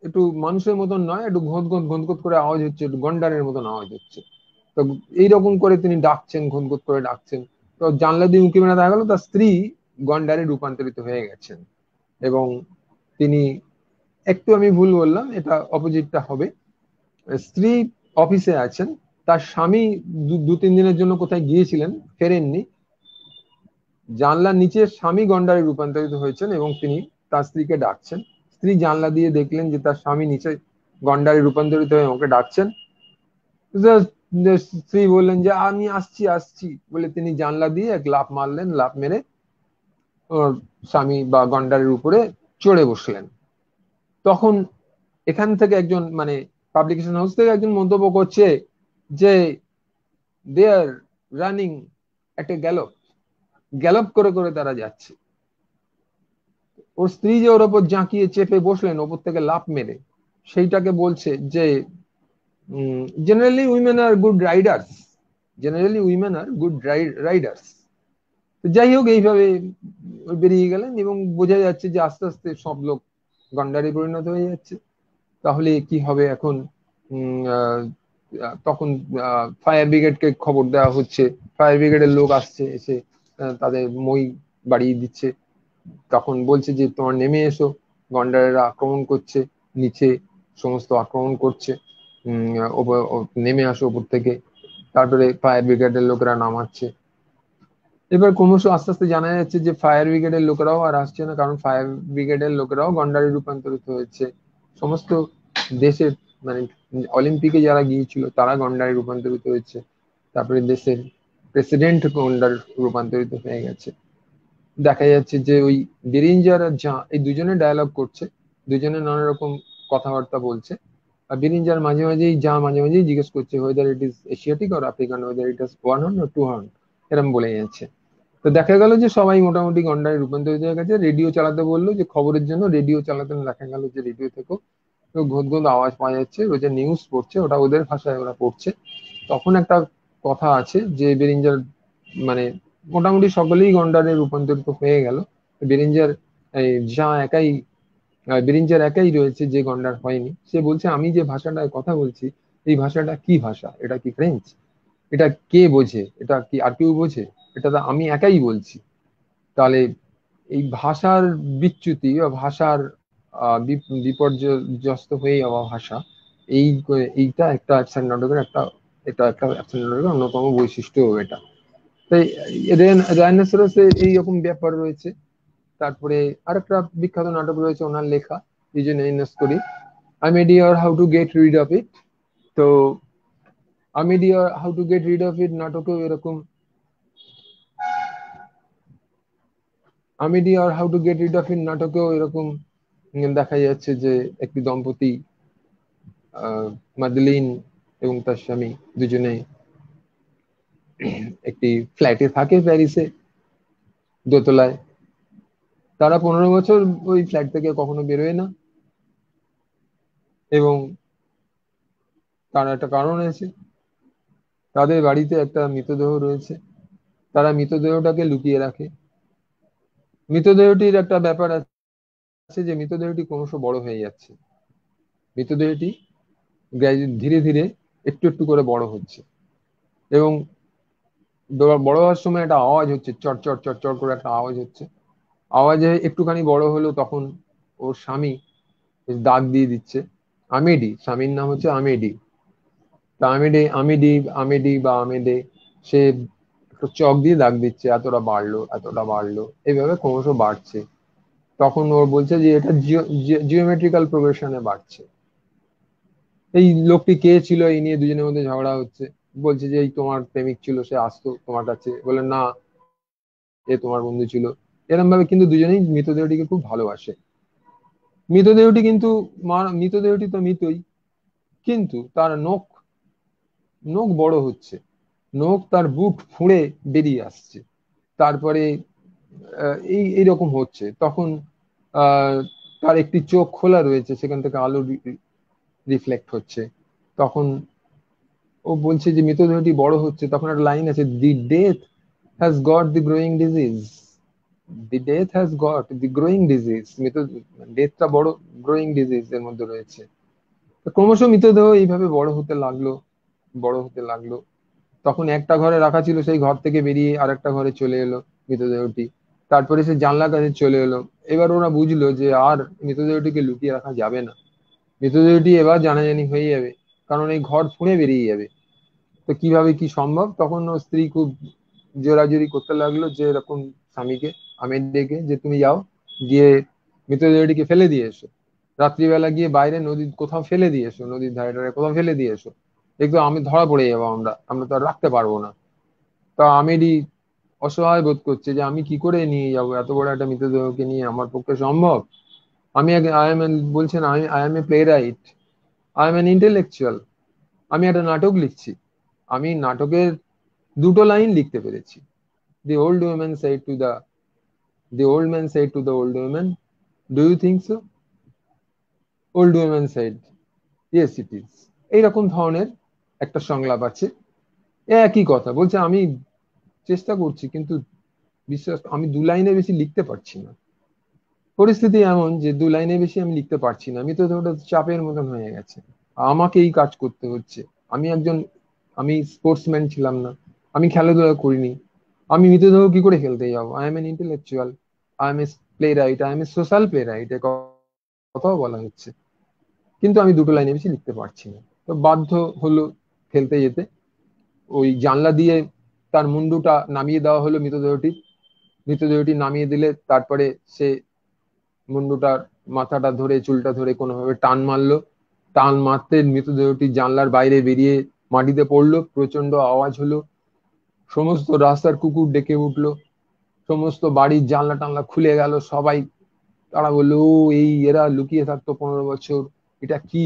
একটু মানুষের মতন নয়, একটু ঘোঁত করে আওয়াজ হচ্ছে, একটু গন্ডারের মতন আওয়াজ হচ্ছে। তো এইরকম করে তিনি ডাকছেন, ঘোঁত করে ডাকছেন। তো জানলা দিয়ে উঁকি মেরে দেখা গেল তার স্ত্রী গন্ডারে রূপান্তরিত হয়ে গেছেন। এবং তিনি, একটু আমি ভুল বললাম, এটা অপোজিটটা হবে, স্ত্রী অফিসে আছেন, তার স্বামী 2-3 দিনের জন্য কোথায় গিয়েছিলেন, ফেরেননি। জানলার নিচে স্বামী গন্ডারে রূপান্তরিত হয়েছেন এবং তিনি তার স্ত্রীকে ডাকছেন। স্ত্রী জানলা দিয়ে দেখলেন যে তার স্বামী নিচে গন্ডারে রূপান্তরিত হয়ে ওকে ডাকছেন। স্ত্রী বললেন যে আমি আসছি বলে তিনি জানলা দিয়ে এক লাফ মারলেন, লাফ মেরে ওর স্বামী বা গন্ডারের উপরে চড়ে বসলেন। তখন এখান থেকে একজন, মানে পাবলিকেশন হাউস থেকে একজন মন্তব্য করছে যে দে আর রানিং একটা গ্যালপ করে তারা যাচ্ছে। ওর স্ত্রী যে ওর ওপর জাঁকিয়ে চেপে বসলেন ওপর থেকে লাফ মেরে, সেইটাকে বলছে যে generally women are good Riders. যাই হোক, এইভাবে বেরিয়ে গেলেন এবং বোঝা যাচ্ছে যে আস্তে আস্তে সব লোক গন্ডারে পরিণত হয়ে যাচ্ছে। তাহলে কি হবে এখন? তখন ফায়ার ব্রিগেডকে খবর দেওয়া হচ্ছে, ফায়ার ব্রিগেডের লোক আসছে, এসে তাদের মই বাড়িয়ে দিচ্ছে। তখন বলছে যে তোমার নেমে এসো, গন্ডারেরা আক্রমণ করছে, নিচে সমস্ত আক্রমণ করছে, নেমে আসো উপর থেকে। তারপরে ফায়ার ব্রিগেডের লোকেরা নামাচ্ছে। এবার ক্রমশ আস্তে আস্তে জানা যাচ্ছে যে ফায়ার ব্রিগেডের লোকেরাও আর আসছে না, কারণ ফায়ার ব্রিগেডের লোকেরাও গন্ডারে রূপান্তরিত হয়েছে। সমস্ত দেশের, মানে অলিম্পিকে যারা গিয়েছিল তারা গন্ডারে রূপান্তরিত হয়েছে। তারপরে দেশের প্রেসিডেন্ট গন্ডার রূপান্তরিত হয়ে গেছে। দেখা যাচ্ছে যে ওই বেরিঞ্জার আর ঝাঁ এই দুজনে ডায়ালগ করছে, দুজনে নানা রকম কথাবার্তা বলছে। আর বেরিঞ্জার মাঝে মাঝেই মাঝে মাঝেই জিজ্ঞেস করছে ওয়েদার ইট ইজ এশিয়াটিক আর African, whether it is one horn আর টু হর্ন, এরম বলে যাচ্ছে। তো দেখা গেল যে সবাই মোটামুটি গন্ডারে রূপান্তরিত হয়ে গেছে। রেডিও চালাতে বললো, যে খবরের জন্য রেডিও চালাতে, দেখা গেল যে রেডিও থেকেও ঘোত ঘোত আওয়াজ পাওয়া যাচ্ছে, ওই যে নিউজ পড়ছে ওটা ওদের ভাষায় ওরা পড়ছে। তখন একটা কথা আছে যে বেরিঞ্জার মানে মোটামুটি সকলেই গন্ডারে রূপান্তরিত হয়ে গেল। বেরিঞ্জার এই যা একাই বেরিঞ্জার একাই রয়েছে যে গন্ডার হয়নি। সে বলছে আমি যে ভাষাটায় কথা বলছি এই ভাষাটা কি ভাষা, এটা কি ফ্রেঞ্চ, এটা কে বোঝে, এটা কি আর কেউ বোঝে, এটা তো আমি একাই বলছি। তাহলে এই ভাষার বিচ্যুতি বা ভাষার বিপর্যস্ত হয়ে যাওয়া ভাষা, এই এইটা একটা অ্যাকশন নাটকের একটা, এটা একটা অ্যাকশন নাটকের অন্যতম বৈশিষ্ট্য এটা। তাই রাইনোসেরাসে এইরকম ব্যাপার রয়েছে। তারপরে আরেকটা বিখ্যাত নাটক রয়েছে ওনার লেখা, ইউজেন স্টোরি, Amedee how to get rid of it. তো Amedee how to get rid of it নাটকেও এরকম, আমেডিয়া আর how to get rid of it নাটকেও এরকম দেখা যাচ্ছে যে একটি দম্পতি মাদলিন এবং তার স্বামী দুজনে একটি ফ্ল্যাটে থাকে প্যারিসে, দোতলায়। তারা 15 বছর ওই ফ্ল্যাট থেকে কখনো বেরোয় না, এবং তার একটা কারণ আছে, তাদের বাড়িতে একটা মৃতদেহ রয়েছে, তারা মৃতদেহটাকে লুকিয়ে রাখে। মৃতদেহটির একটা ব্যাপার আছে যে মৃতদেহটি ক্রমশ বড় হয়ে যাচ্ছে, মৃতদেহটি ধীরে ধীরে একটু একটু করে বড় হচ্ছে, এবং বড় হওয়ার সময় একটা আওয়াজ হচ্ছে, চট চট চট চট করে একটা আওয়াজ হচ্ছে। আওয়াজে একটুখানি বড় হলো, তখন ওর স্বামী দাগ দিয়ে দিচ্ছে। আমেডি, স্বামীর নাম হচ্ছে আমেডি। তা আমেডি আমেডি আমেডি বা আমেডে, সে একটু চক দিয়ে দাগ দিচ্ছে, এতটা বাড়লো এতটা বাড়লো, এইভাবে ক্রমশ বাড়ছে। তখন ওর বলছে যে এটা জিওমেট্রিক্যাল প্রোগ্রেশনে বাড়ছে। এই লোকটি কে ছিল এই নিয়ে দুজনের মধ্যে ঝগড়া হচ্ছে। বলছে যে এই তোমার প্রেমিক ছিল, সে আসতো তোমার কাছে, বলে না এ তোমার বন্ধু ছিল, এরকম ভাবে। কিন্তু দুজনেই মৃতদেহটিকে খুব ভালোবাসে। মৃতদেহটি কিন্তু মৃতদেহটি তো মৃতই, কিন্তু তার নখ নখ বড় হচ্ছে, নখ তার বুক ফুঁড়ে বেরিয়ে আসছে। তারপরে এই এইরকম হচ্ছে। তখন আহ তার একটি চোখ খোলা রয়েছে, সেখান থেকে আলো রিফ্লেক্ট হচ্ছে। তখন ও বলছে যে মৃতদেহটি বড় হচ্ছে। তখন একটা লাইন আছে, the death has got the growing disease, the death has got the growing disease. ডেথটা বড় গ্রোয়িং ডিজিজ এর মধ্যে রয়েছে। তো ক্রমশ মৃতদেহ এইভাবে বড় হতে লাগলো, বড় হতে লাগলো। তখন একটা ঘরে রাখা ছিল, সেই ঘর থেকে বেরিয়ে আরেকটা ঘরে চলে এলো মৃতদেহটি। তারপরে সে জানলা কাছে চলে এলো। এবার ওরা বুঝলো যে আর মৃতদেহটিকে লুকিয়ে রাখা যাবে না, মৃতদেহটি এবার জানাজানি হয়ে যাবে, কারণ এই ঘর ফুঁড়ে বেরিয়ে যাবে। তো কিভাবে কি সম্ভব? তখন ওর স্ত্রী খুব জোরাজুরি করতে লাগলো, যে এরকম স্বামীকে, আমির ডেকে, যে তুমি যাও গিয়ে মৃতদেহটিকে ফেলে দিয়ে এসো, রাত্রিবেলা গিয়ে বাইরে নদীর কোথাও ফেলে দিয়ে এসো, নদীর ধারে ধারে কোথাও ফেলে দিয়ে এসো, একটু আমি ধরা পড়ে যাবো, আমরা আমরা তো আর রাখতে পারবো না। তা আমিরই অসহায় বোধ করছে যে আমি কি করে নিয়ে যাবো, এত বড় একটা মৃতদেহকে নিয়ে আমার পক্ষে সম্ভব? আমি আই এম বলছেন, I M A play right, I am N intellectual, আমি একটা নাটক লিখছি, আমি নাটকের দুটো লাইন লিখতে পেরেছি। The old woman said to the old man said to the old woman, do you think so? Old woman said, yes it is. এইরকম ধরনের একটা সংলাপ আছে। একই কথা বলছে, আমি চেষ্টা করছি কিন্তু বিশ্বাস, আমি 2 লাইনের বেশি লিখতে পারছি না। পরিস্থিতি এমন যে 2 লাইনের বেশি আমি লিখতে পারছি না, আমি তো ওটা চাপের মতন হয়ে গেছে, আমাকে এই কাজ করতে হচ্ছে। আমি একজন, আমি স্পোর্টসম্যান ছিলাম না, আমি খেলাধুলা করিনি, আমি মৃতদেহ কি করে খেলতে যাবো? I am N intellectual, I M A play right, I M A social play right, কথাও বলা হচ্ছে, কিন্তু আমি 2 লাইনের বেশি লিখতে পারছি না। তো বাধ্য হলো খেলতে যেতে। ওই জানলা দিয়ে তার মুন্ডুটা নামিয়ে দেওয়া হলো মৃতদেহটি নামিয়ে দিলে তারপরে সে মুন্ডুটার মাথাটা ধরে, চুলটা ধরে কোনোভাবে টান মারলো। টান মারতে মৃতদেহটি জানলার বাইরে বেরিয়ে মাটিতে পড়লো, প্রচন্ড আওয়াজ হলো, সমস্ত রাস্তার কুকুর ডেকে উঠলো। সমস্ত বাড়ির জানলা টানলা খুলে গেল, সবাই তারা বললো ও এই এরা লুকিয়ে থাকতো 15 বছর, এটা কি?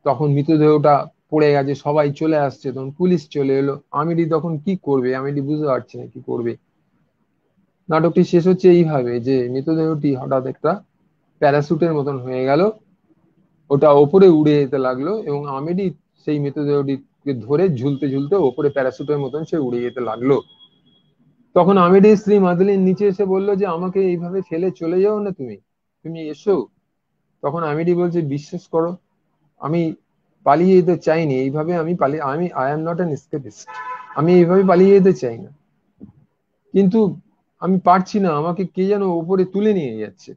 তখন মৃতদেহটা পড়ে গেছে, সবাই চলে আসছে, তখন পুলিশ চলে এলো। আমিরি তখন কি করবে, আমিরি বুঝতে পারছে না কি করবে। নাটকটি শেষ হচ্ছে এইভাবে যে মৃতদেহটি হঠাৎ একটা প্যারাসুটের মতন হয়ে গেল, ওটা ওপরে উড়ে যেতে লাগলো এবং আমিরি সেই মৃতদেহটিকে ধরে ঝুলতে ঝুলতে ওপরে প্যারাসুটের মতন সে উড়ে যেতে লাগলো। তখন আমিরের স্ত্রী মাদলিন নিচে এসে বললো যে আমাকে এইভাবে ফেলে চলে যাও না, তুমি তুমি এসো। তখন আমিরি বলছে বিশ্বাস করো, আমি পালিয়ে যেতে চাইনি এইভাবে, আমি আই এম নট অ্যান এসকেপিস্ট, আমি এইভাবে পালিয়ে যেতে চাই না, কিন্তু আমি পারছি না, আমাকে কে যেন উপরে তুলে নিয়ে যাচ্ছে।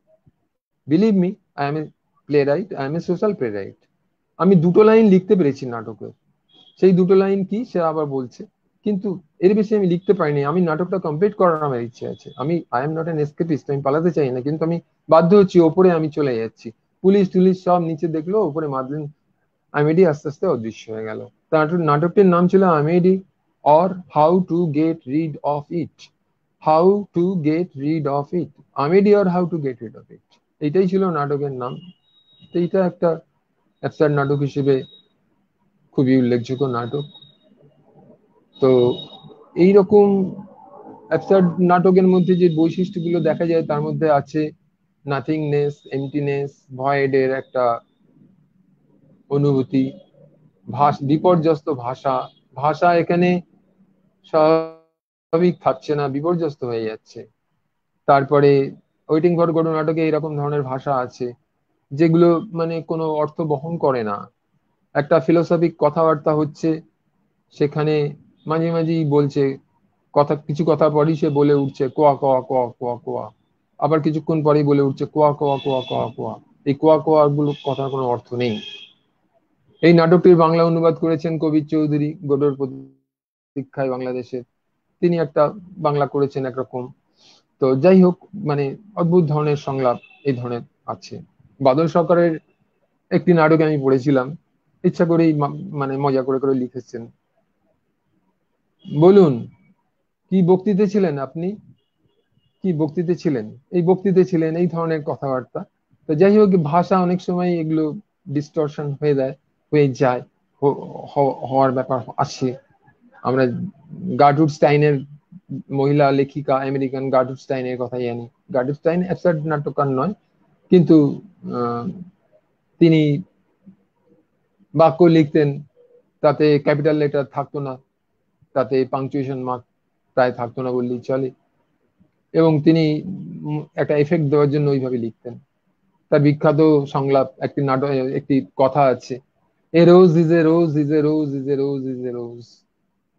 Believe me, I M A play right, I M A social play right. আমি দুটো লাইন লিখতে পেরেছি নাটকে, সেই দুটো লাইন কি সে আবার বলছে, কিন্তু এর বেশি আমি লিখতে পারিনি। আমি নাটকটা কমপ্লিট করার আমার ইচ্ছে আছে, আমি আই এম নট অ্যান এসকেপিস্ট, আমি পালাতে চাই না, কিন্তু আমি বাধ্য হচ্ছি, ওপরে আমি চলে যাচ্ছি। পুলিশ টুলিশ সব নিচে দেখলো, ওপরে মাদলিন আমেডি আস্তে আস্তে অদৃশ্য হয়ে গেল। নাটকটির নাম ছিল Amedee or how to get rid of it, how to get rid of it, Amedee or how to get rid of it, এইটাই ছিল নাটকের নাম। তো এইটা একটা অ্যাবসার্ড নাটক হিসেবে খুবই উল্লেখযোগ্য নাটক। তো এইরকম অ্যাবসার্ড নাটকের মধ্যে যে বৈশিষ্ট্যগুলো দেখা যায় তার মধ্যে আছে নাথিংনেস, এমটিনেস, ভয়েডের একটা অনুভূতি, বিপর্যস্ত ভাষা, ভাষা এখানে স্বাভাবিক থাকছে না, বিপর্যস্ত হয়ে যাচ্ছে। তারপরে ওয়েটিং ফর গডো নাটকে এরকম ধরনের ভাষা আছে যেগুলো মানে কোনো অর্থ বহন করে না। একটা ফিলোসফিক কথাবার্তা হচ্ছে, সেখানে মাঝে মাঝেই বলছে কথা, কিছু কথা পরই সে বলে উঠছে কোয়া কোয়া কোয়া কোয়া কোয়া, আবার কিছুক্ষণ পরেই বলে উঠছে কোয়া কোয়া কোয়া কোয়া কোয়া। এই কোয়া কোয়া গুলো কথার কোনো অর্থ নেই। এই নাটকটির বাংলা অনুবাদ করেছেন কবির চৌধুরী, গডোর প্রতীক্ষায় বাংলাদেশের, তিনি একটা বাংলা করেছেন একরকম। তো যাই হোক, মানে অদ্ভুত ধরনের সংলাপ এই ধরনের আছে। বাদল সরকারের একটি নাটক আমি পড়েছিলাম, ইচ্ছা করেই মানে মজা করে করে লিখেছেন। বলুন, কি বক্তৃতা ছিলেন আপনি, কি বক্তৃতা ছিলেন? এই বক্তৃতা ছিলেন, এই ধরনের কথাবার্তা। তো যাই হোক, ভাষা অনেক সময় এগুলো ডিস্টরশন হয়ে যায়, হওয়ার ব্যাপার আসে। আমরা গার্টরুড স্টাইনের, মহিলা লেখিকা আমেরিকান গার্টরুড স্টাইনের কথাই জানি। গার্টরুড স্টাইন অ্যাবসার্ড নাট্যকার নয়, কিন্তু আহ, তিনি বাক্য লিখতেন, তাতে ক্যাপিটাল লেটার থাকতো না, তাতে পাংচুয়েশন মার্ক প্রায় থাকতো না বললেই চলে, এবং তিনি একটা এফেক্ট দেওয়ার জন্য ওইভাবে লিখতেন। তার বিখ্যাত সংলাপ, একটি নাটক, একটি কথা আছে, a rose is a rose is a rose is a rose is a rose,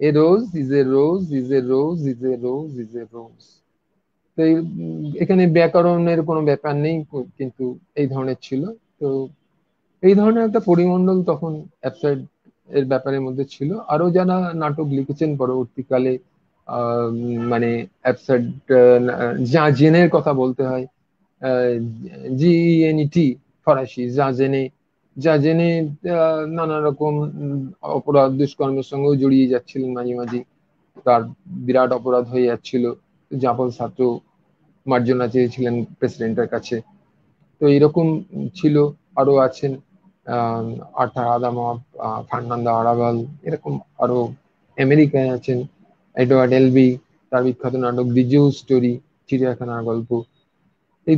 a rose is a rose is a rose is a rose is a rose. তো এখানে ব্যাকরণের কোনো ব্যাপার নেই, কিন্তু এই ধরনের ছিল। তো এই ধরনের একটা পরিমণ্ডল তখন অ্যাবসার্ড এর ব্যাপারের মধ্যে ছিল। আরো যারা নাটক লিখেছেন পরবর্তীকালে, আহ, মানে অ্যাবসার্ড, যা জেনের কথা বলতে হয়, জিএনইটি, ফরাসি যা জেনে, যা জেনে নানা রকম অপরাধ দুষ্কর্মের সঙ্গেও জড়িয়ে যাচ্ছিলেন মাঝে মাঝে, তার বিরাট অপরাধ হয়ে যাচ্ছিল, জাফর ছাত্র মার্জনা চেয়েছিলেন প্রেসিডেন্টের কাছে। তো এরকম ছিল। আরো আছেন আহ আর্থার আদামভ, ফার্নান্দো আরাভাল, এরকম আরো আমেরিকায় আছেন এডওয়ার্ড এলবি, তার বিখ্যাত নাটক দি জু স্টোরি, চিড়িয়াখানার গল্প, এই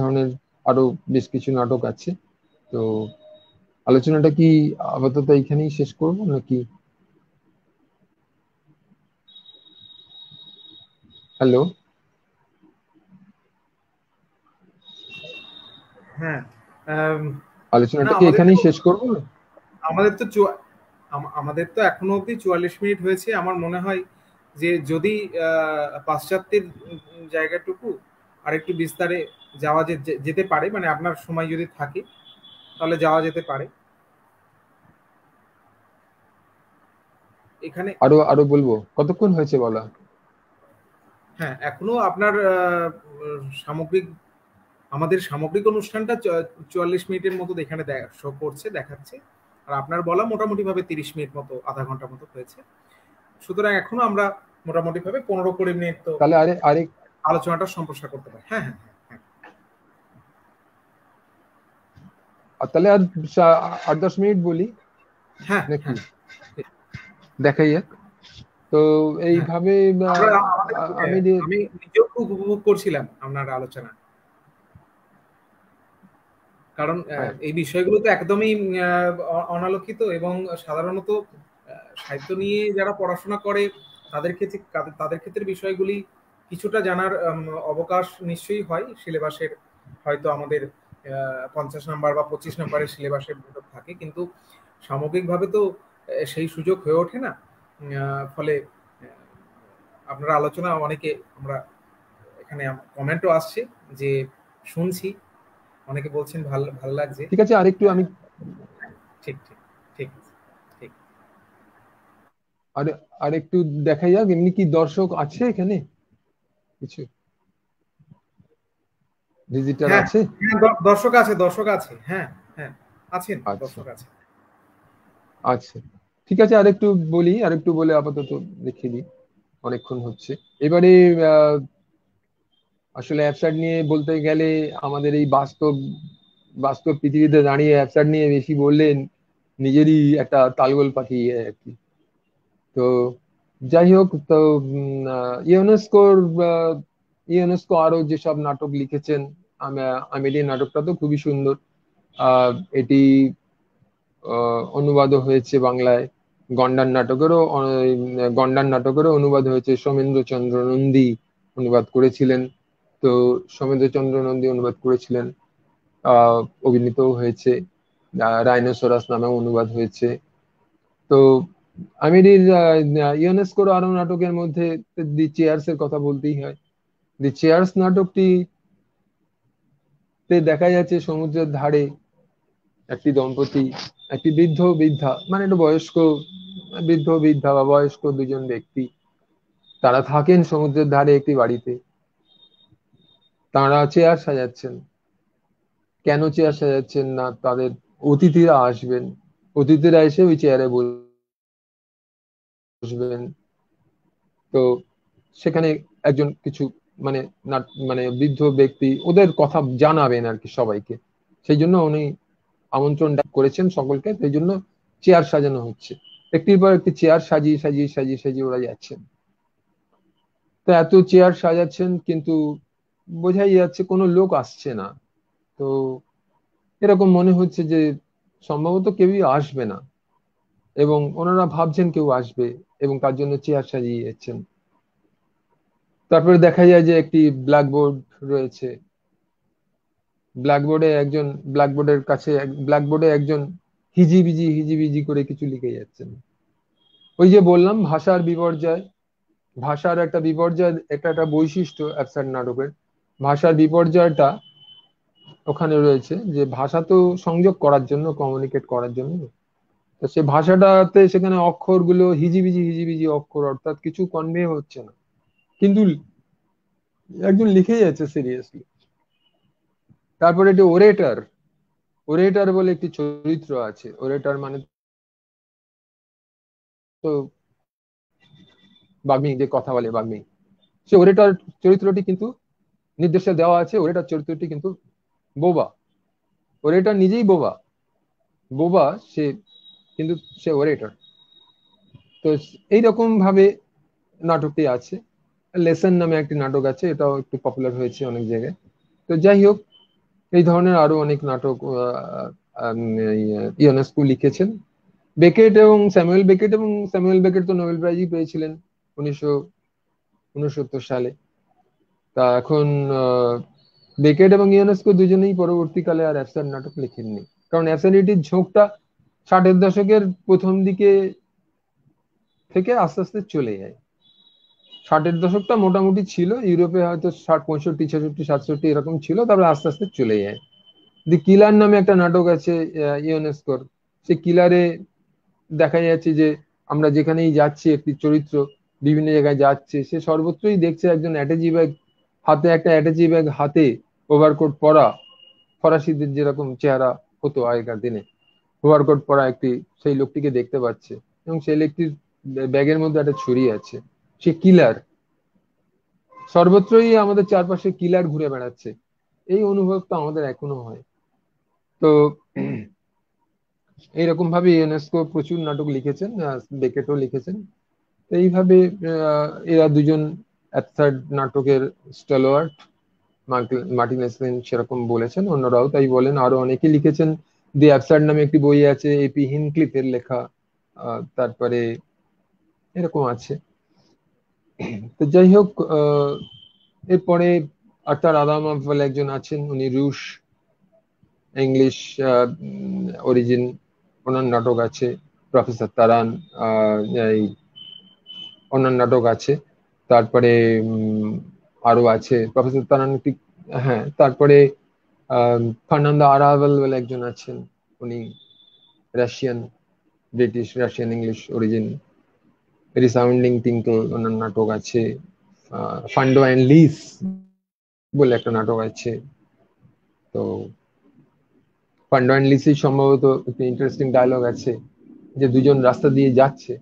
ধরনের আরো বেশ কিছু নাটক আছে। তো আলোচনাটা কি আপাতত এখানেই শেষ করবো নাকি? হ্যালো, হ্যাঁ। আম, না, আলোচনাটা কি এখানেই শেষ করবো না? আমাদের তো আমাদের তো এখনো অবধি 44 মিনিট হয়েছে। আমার মনে হয় যে যদি পাশ্চাত্যের জায়গাটুকু আরেকটু বিস্তারে যাওয়া যেতে পারে, মানে আপনার সময় যদি থাকে তাহলে যাওয়া যেতে পারে এখানে। আরো আরো বলবো, কতক্ষণ হয়েছে বলা? হ্যাঁ, এখনো আপনার সামগ্রিক, আমাদের সামগ্রিক অনুষ্ঠানটা 44 মিনিটের মতো এখানে শো করছে, দেখাচ্ছে। আর আপনার বলা মোটামুটি ভাবে 30 মিনিট মতো, আধা ঘন্টা মতো হয়েছে। সুতরাং এখনো আমরা মোটামুটি ভাবে 15-20 মিনিট তো তাহলে আরেক আলোচনাটা সম্প্রসার করতে পারে। হ্যাঁ হ্যাঁ হ্যাঁ। তাহলে আর 8-10 মিনিট বলি হ্যাঁ নাকি, হ্যাঁ দেখাই যাক। তো হ্যাঁ। এইভাবে আমি আমি নিজেও খুব উপভোগ করছিলাম আপনার আলোচনা, কারণ হ্যাঁ এই বিষয়গুলো তো একদমই অনালোকিত, এবং সাধারণত সাহিত্য নিয়ে যারা পড়াশোনা করে তাদের ক্ষেত্রে বিষয়গুলি কিছুটা জানার অবকাশ নিশ্চয়ই হয়। সিলেবাসের হয়তো আমাদের 50 নাম্বার বা 25 নাম্বারের সিলেবাসের ভিতর থাকে, কিন্তু সামগ্রিকভাবে তো সেই সুযোগ হয়ে ওঠে না। ফলে আপনার আলোচনা অনেকে, আমরা এখানে কমেন্টও আসছে যে শুনছি, অনেকে বলছেন ভালো ভালো লাগছে। ঠিক আছে, আরেকটু আমি ঠিক ঠিক ঠিক ঠিক। আর আরেকটু দেখাই যাক। এমনি কি দর্শক আছে এখানে, কিছু ভিজিটার হ্যাঁ আছে? হ্যাঁ, দর্শক আছে, দর্শক আছে, হ্যাঁ হ্যাঁ আছেন, আচ্ছা দর্শক আছে। আচ্ছা, ঠিক আছে, আরেকটু বলি, আরেকটু বলে আপাতত রেখে দিই, অনেকক্ষণ হচ্ছে। এবারে আসলে অ্যাপসাইড নিয়ে বলতে গেলে আমাদের এই বাস্তব বাস্তব পৃথিবীতে দাঁড়িয়ে অ্যাপসাইড নিয়ে বেশি বললে নিজেরই একটা তালগোল পাকিয়ে যায় আর কি। তো যাই হোক, তো ইউনেস্কোর ইউনেস্কো আরো যেসব নাটক লিখেছেন, আমেলি নাটকটা তো খুবই সুন্দর। এটি অনুবাদও হয়েছে বাংলায়। গন্ডার নাটকেরও অনুবাদ হয়েছে, সোমেন্দ্রচন্দ্র নন্দী অনুবাদ করেছিলেন। তো সোমেন্দ্রচন্দ্র নন্দী অনুবাদ করেছিলেন, অভিনীতও হয়েছে। রাইনোসরাস নামেও অনুবাদ হয়েছে। তো আমিরির ইউনেস্কোর আরো নাটকের মধ্যে দি চেয়ার্স এর কথা বলতেই হয়। দি চেয়ার্স নাটকটি তে দেখা যাচ্ছে সমুদ্রের ধারে একটি দম্পতি, একটি বৃদ্ধ বৃদ্ধা, মানে একটু বয়স্ক বৃদ্ধ বৃদ্ধা বা বয়স্ক দুজন ব্যক্তি, তারা থাকেন সমুদ্রের ধারে একটি বাড়িতে। তারা চেয়ার সাজাচ্ছেন। কেন চেয়ার সাজাচ্ছেন? না, তাদের অতিথিরা আসবেন, অতিথিরা এসে ওই চেয়ারে বসবেন। তো সেখানে একজন কিছু মানে মানে বৃদ্ধ ব্যক্তি ওদের কথা জানাবেন আর কি সবাইকে। সেই জন্য উনি আমন্ত্রণ করেছেন সকলকে, সেই জন্য চেয়ার সাজানো হচ্ছে। একটির পর একটি চেয়ার সাজিয়ে সাজিয়ে সাজিয়ে সাজিয়ে ওরা যাচ্ছেন। তো এত চেয়ার সাজাচ্ছেন, কিন্তু বোঝাই যাচ্ছে কোনো লোক আসছে না। তো এরকম মনে হচ্ছে যে সম্ভবত কেউই আসবে না, এবং ওনারা ভাবছেন কেউ আসবে এবং তার জন্য চেয়ার সাজিয়ে যাচ্ছেন। তারপরে দেখা যায় যে একটি ব্ল্যাকবোর্ড রয়েছে। ব্ল্যাকবোর্ডের কাছে ব্ল্যাকবোর্ডে একজন হিজিবিজি হিজিবিজি করে কিছু লিখে যাচ্ছেন। ওই যে বললাম ভাষার বিপর্যয়, ভাষার একটা বিপর্যয়, এটা একটা বৈশিষ্ট্য অ্যাবসার্ড নাটকের। ভাষার বিপর্যয়টা ওখানে রয়েছে, যে ভাষা তো সংযোগ করার জন্য, কমিউনিকেট করার জন্য। তো সে ভাষাটাতে সেখানে অক্ষরগুলো হিজিবিজি হিজিবিজি অক্ষর, অর্থাৎ কিছু কনভে হচ্ছে না, কিন্তু একজন লিখে যাচ্ছে সিরিয়াসলি। তারপরে একটি ওরেটার, ওরেটার বলে একটি চরিত্র আছে। ওরেটার মানে তো বাগ্মী, যে কথা বলে বাগ্মী। সে ওরেটার চরিত্রটি কিন্তু নির্দেশে দেওয়া আছে, ওরেটার চরিত্রটি কিন্তু বোবা। ওরেটার নিজেই বোবা, বোবা সে, কিন্তু সে ওরেটার। তো এইরকম ভাবে নাটকটি আছে। লেসন নামে একটি নাটক আছে, এটাও একটু পপুলার হয়েছে অনেক জায়গায়। তো যাই হোক, এই ধরনের আরো অনেক নাটক ইউনেস্কো লিখেছেন। স্যামুয়েল বেকেট তো নোবেল প্রাইজই পেয়েছিলেন 1969 সালে। তা এখন বেকেট এবং ইউনেস্কো দুজনেই পরবর্তীকালে আর অ্যাবসার্ড নাটক লেখেননি, কারণ অ্যাবসার্ডিটির ঝোঁকটা 60-এর দশকের প্রথম দিকে থেকে আস্তে আস্তে চলে যায়। 60-এর দশকটা মোটামুটি ছিল ইউরোপে, হয়তো 60, 65, 66, 67 এরকম ছিল, তারপরে আস্তে আস্তে চলে যায়। দি কিলার নামে একটা নাটক আছে ইউনেস্কোর। সে কিলারে দেখা যাচ্ছে যে আমরা যেখানেই যাচ্ছি, একটি চরিত্র বিভিন্ন জায়গায় যাচ্ছে, সে সর্বত্রই দেখছে একজন অ্যাটাচি ব্যাগ হাতে, একটা অ্যাটাচি ব্যাগ হাতে, ওভারকোট পরা, ফরাসিদের যেরকম চেহারা হতো আগেকার দিনে, ওভারকোট পরা একটি সেই লোকটিকে দেখতে পাচ্ছে, এবং সেই লোকটির ব্যাগের মধ্যে একটা ছুরি আছে। সে কিলার, সর্বত্রই আমাদের চারপাশে কিলার ঘুরে বেড়াচ্ছে, এই অনুভব তো আমাদের এখনো হয়। তো এইরকম ভাবে ইউনেস্কো প্রচুর নাটক লিখেছেন, বেকেটও লিখেছেন। তো এইভাবে এরা দুজন অ্যাবসার্ড নাটকের স্টলওয়ার্ট। মার্টিন এসলিন সেরকম বলেছেন, অন্যরাও তাই বলেন, আরো অনেকে লিখেছেন। দি অ্যাবসার্ড নামে একটি বই আছে, এপি হিনক্লিফের লেখা। তারপরে এরকম আছে। তো যাই হোক, এরপরে আর্থার আদামস বলে একজন আছেন, উনি রুশ ইংলিশ অরিজিন, ওনার নাটক আছে। প্রফেসর তারান, এই অন্যান্য নাটক আছে। তারপরে আরো আছে প্রফেসর তারান একটি, হ্যাঁ। তারপরে ফার্নান্দো আরাভেল বলে একজন আছেন, উনি Russian, British Russian English origin. Resounding tinkle ওনার নাটক আছে। ফান্ডো অ্যান্ড লিস বলে একটা নাটক আছে। তো ফান্ডো অ্যান্ড লিসের সম্ভবত একটি ইন্টারেস্টিং ডায়লগ আছে, যে দুজন রাস্তা দিয়ে যাচ্ছে,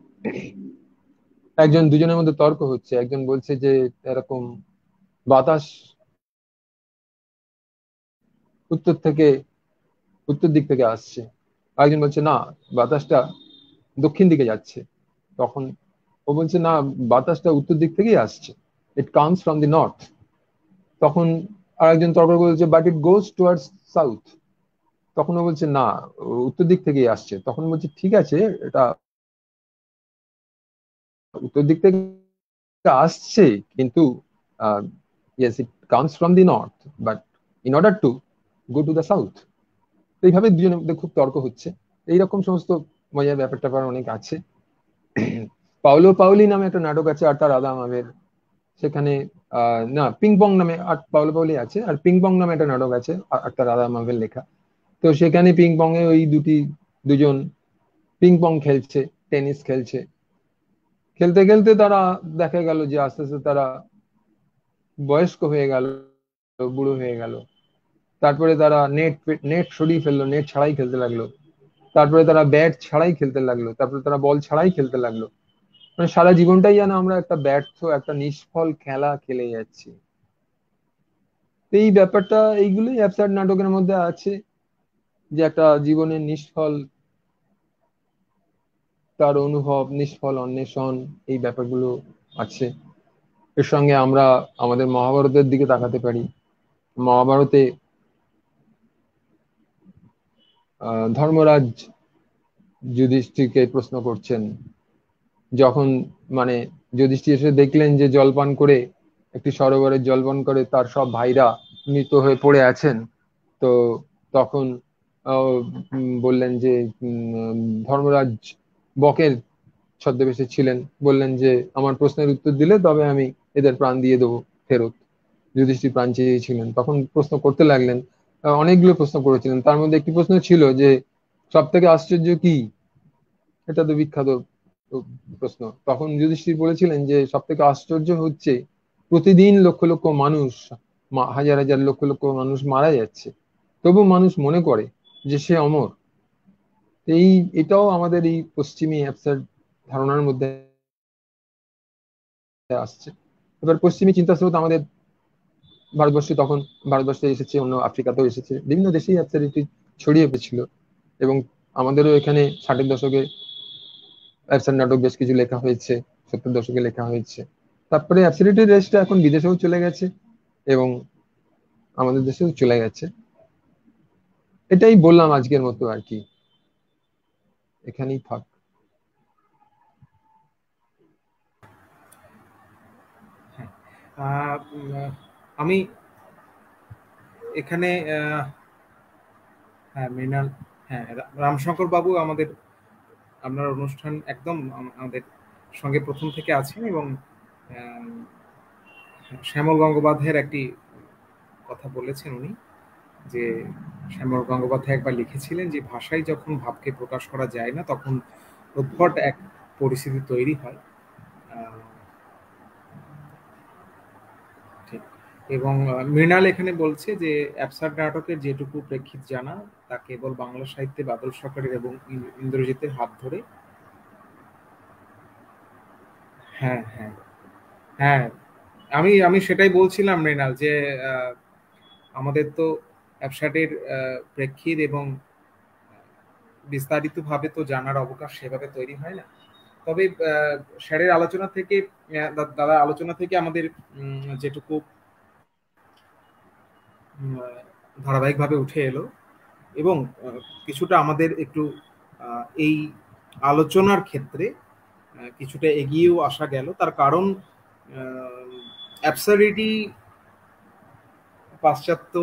দুজনের মধ্যে তর্ক হচ্ছে। একজন বলছে যে এরকম বাতাস উত্তর থেকে, উত্তর দিক থেকে আসছে, আরেকজন বলছে না, বাতাসটা দক্ষিণ দিকে যাচ্ছে। তখন ও বলছে না, বাতাসটা উত্তর দিক থেকেই আসছে, it comes from the north. তখন আরেকজন তর্ক বলছে but it goes towards south. তখন ও বলছে না, উত্তর দিক থেকেই আসছে। তখন বলছে ঠিক আছে, এটা উত্তর দিক থেকে আসছে, কিন্তু yes, it comes from the north, but in order to go to the south. এইভাবে দুজনের মধ্যে খুব তর্ক হচ্ছে। এইরকম সমস্ত মজার ব্যাপার ট্যাপার অনেক আছে। পাওলো পাউলি নামে একটা নাটক আছে আর্থার আদামাভের, সেখানে না, পিং পং নামে পাওলো পাউলি আছে, আর পিং পং নামে একটা নাটক আছে আর্থার আদামাভের লেখা। তো সেখানে পিং পং এ ওই দুজন পিং পং খেলছে, টেনিস খেলছে। খেলতে খেলতে তারা দেখা গেল যে আস্তে আস্তে তারা বয়স্ক হয়ে গেল, বুড়ো হয়ে গেল। তারপরে তারা নেট নেট সরিয়ে ফেললো, নেট ছাড়াই খেলতে লাগলো। তারপরে তারা ব্যাট ছাড়াই খেলতে লাগলো, তারপরে তারা বল ছাড়াই খেলতে লাগলো। মানে সারা জীবনটাই যেন আমরা একটা ব্যর্থ, একটা নিষ্ফল খেলা খেলে যাচ্ছি। তো এই ব্যাপারটা, এইগুলোই অ্যাবসার্ড নাটকের মধ্যে আছে, যে একটা জীবনের নিষ্ফল তার অনুভব, নিষ্ফল অন্বেষণ, এই ব্যাপারগুলো আছে। এর সঙ্গে আমরা আমাদের মহাভারতের দিকে তাকাতে পারি। মহাভারতে ধর্মরাজ যুধিষ্ঠিরকে প্রশ্ন করছেন, যখন মানে যুধিষ্ঠির এসে দেখলেন যে জলপান করে, একটি সরোবরের জলপান করে তার সব ভাইরা মৃত হয়ে পড়ে আছেন। তো তখন বললেন যে ধর্মরাজ বকের ছদ্মবেশে ছিলেন, বললেন যে আমার প্রশ্নের উত্তর দিলে তবে আমি এদের প্রাণ দিয়ে দেবো ফেরত। যুধিষ্ঠির প্রাণ চেয়েছিলেন, তখন প্রশ্ন করতে লাগলেন। অনেকগুলো প্রশ্ন করেছিলেন, তার মধ্যে একটি প্রশ্ন ছিল যে সব থেকে আশ্চর্য কি, এটা তো বিখ্যাত প্রশ্ন। তখন যুধিষ্ঠির বলেছিলেন যে সব থেকে আশ্চর্য হচ্ছে প্রতিদিন লক্ষ লক্ষ মানুষ, হাজার হাজার লক্ষ লক্ষ মানুষ মারা যাচ্ছে, তবু মানুষ মনে করে যে সে অমর। এই এটাও আমাদের এই পশ্চিমী অ্যাবসার্ড ধারণার মধ্যে আসছে। এবার পশ্চিমী চিন্তা স্রোত আমাদের ভারতবর্ষে, তখন ভারতবর্ষে এসেছে, অন্য আফ্রিকাতেও এসেছে, বিভিন্ন দেশেই অ্যাবসার্ডিটি ছড়িয়ে পড়েছিল। এবং আমাদেরও এখানে 60-এর দশকে অ্যাবসার্ড নাটক বেশ কিছু লেখা হয়েছে, 70-এর দশকে লেখা হয়েছে। তারপরে অ্যাবসার্ডিটির রেসটা এখন বিদেশেও চলে গেছে এবং আমাদের দেশেও চলে গেছে। এটাই বললাম আজকের মতো আর কি, এখানেই থাক। হ্যাঁ, আমি এখানে হ্যাঁ মৃণাল, হ্যাঁ রামশঙ্কর বাবু আমাদের, আপনার অনুষ্ঠান একদম আমাদের সঙ্গে প্রথম থেকে আছেন, এবং আহ, শ্যামল গঙ্গোপাধ্যায়ের একটি কথা বলেছেন উনি, যে শ্যামল গঙ্গোপাধ্যায় একবার লিখেছিলেন যে ভাষায় যখন ভাবকে প্রকাশ করা যায় না, তখন উদ্ভট এক পরিস্থিতি তৈরি হয়। আহ, ঠিক। এবং মৃণাল এখানে বলছে যে অ্যাবসার্ড নাটকের যেটুকু প্রেক্ষিত জানা, তা কেবল বাংলা সাহিত্যে বাদল সরকারের এবং ইন্দ্রজিতের হাত ধরে। হ্যাঁ, হ্যাঁ। হ্যাঁ, আমি আমি সেটাই বলছিলাম মৃণাল, যে আহ, আমাদের তো অ্যাবসাটের প্রেক্ষিত এবং বিস্তারিতভাবে তো জানার অবকাশ সেভাবে তৈরি হয় না। তবে স্যারের আলোচনা থেকে, দাদা আলোচনা থেকে আমাদের যেটুকু ধারাবাহিকভাবে উঠে এলো, এবং কিছুটা আমাদের একটু এই আলোচনার ক্ষেত্রে কিছুটা এগিয়েও আসা গেল। তার কারণ অ্যাবসার্ডিটি পাশ্চাত্য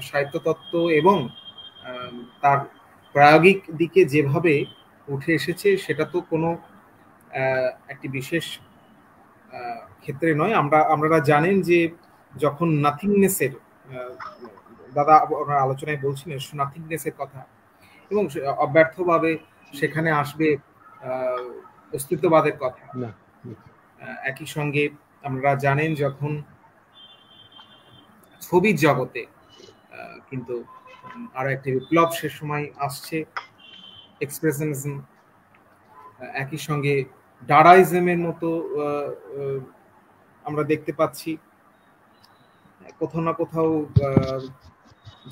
সাহিত্য তত্ত্ব এবং তার প্রায়োগিক দিকে যেভাবে উঠে এসেছে, সেটা তো কোনো একটি বিশেষ ক্ষেত্রে নয়। আপনারা জানেন যে যখন নাথিংনেসের, দাদা ওনার আলোচনায় বলছিলেন নাথিংনেসের কথা, এবং অব্যর্থভাবে সেখানে আসবে আহ, অস্তিত্ববাদের কথা। না, একই সঙ্গে আপনারা জানেন যখন ছবির জগতে কিন্তু আরো একটি বিপ্লব সে সময় আসছে, এক্সপ্রেশনিজম। একই সঙ্গে ডাডাইজমের মতো আহ, আমরা দেখতে পাচ্ছি কোথাও না কোথাও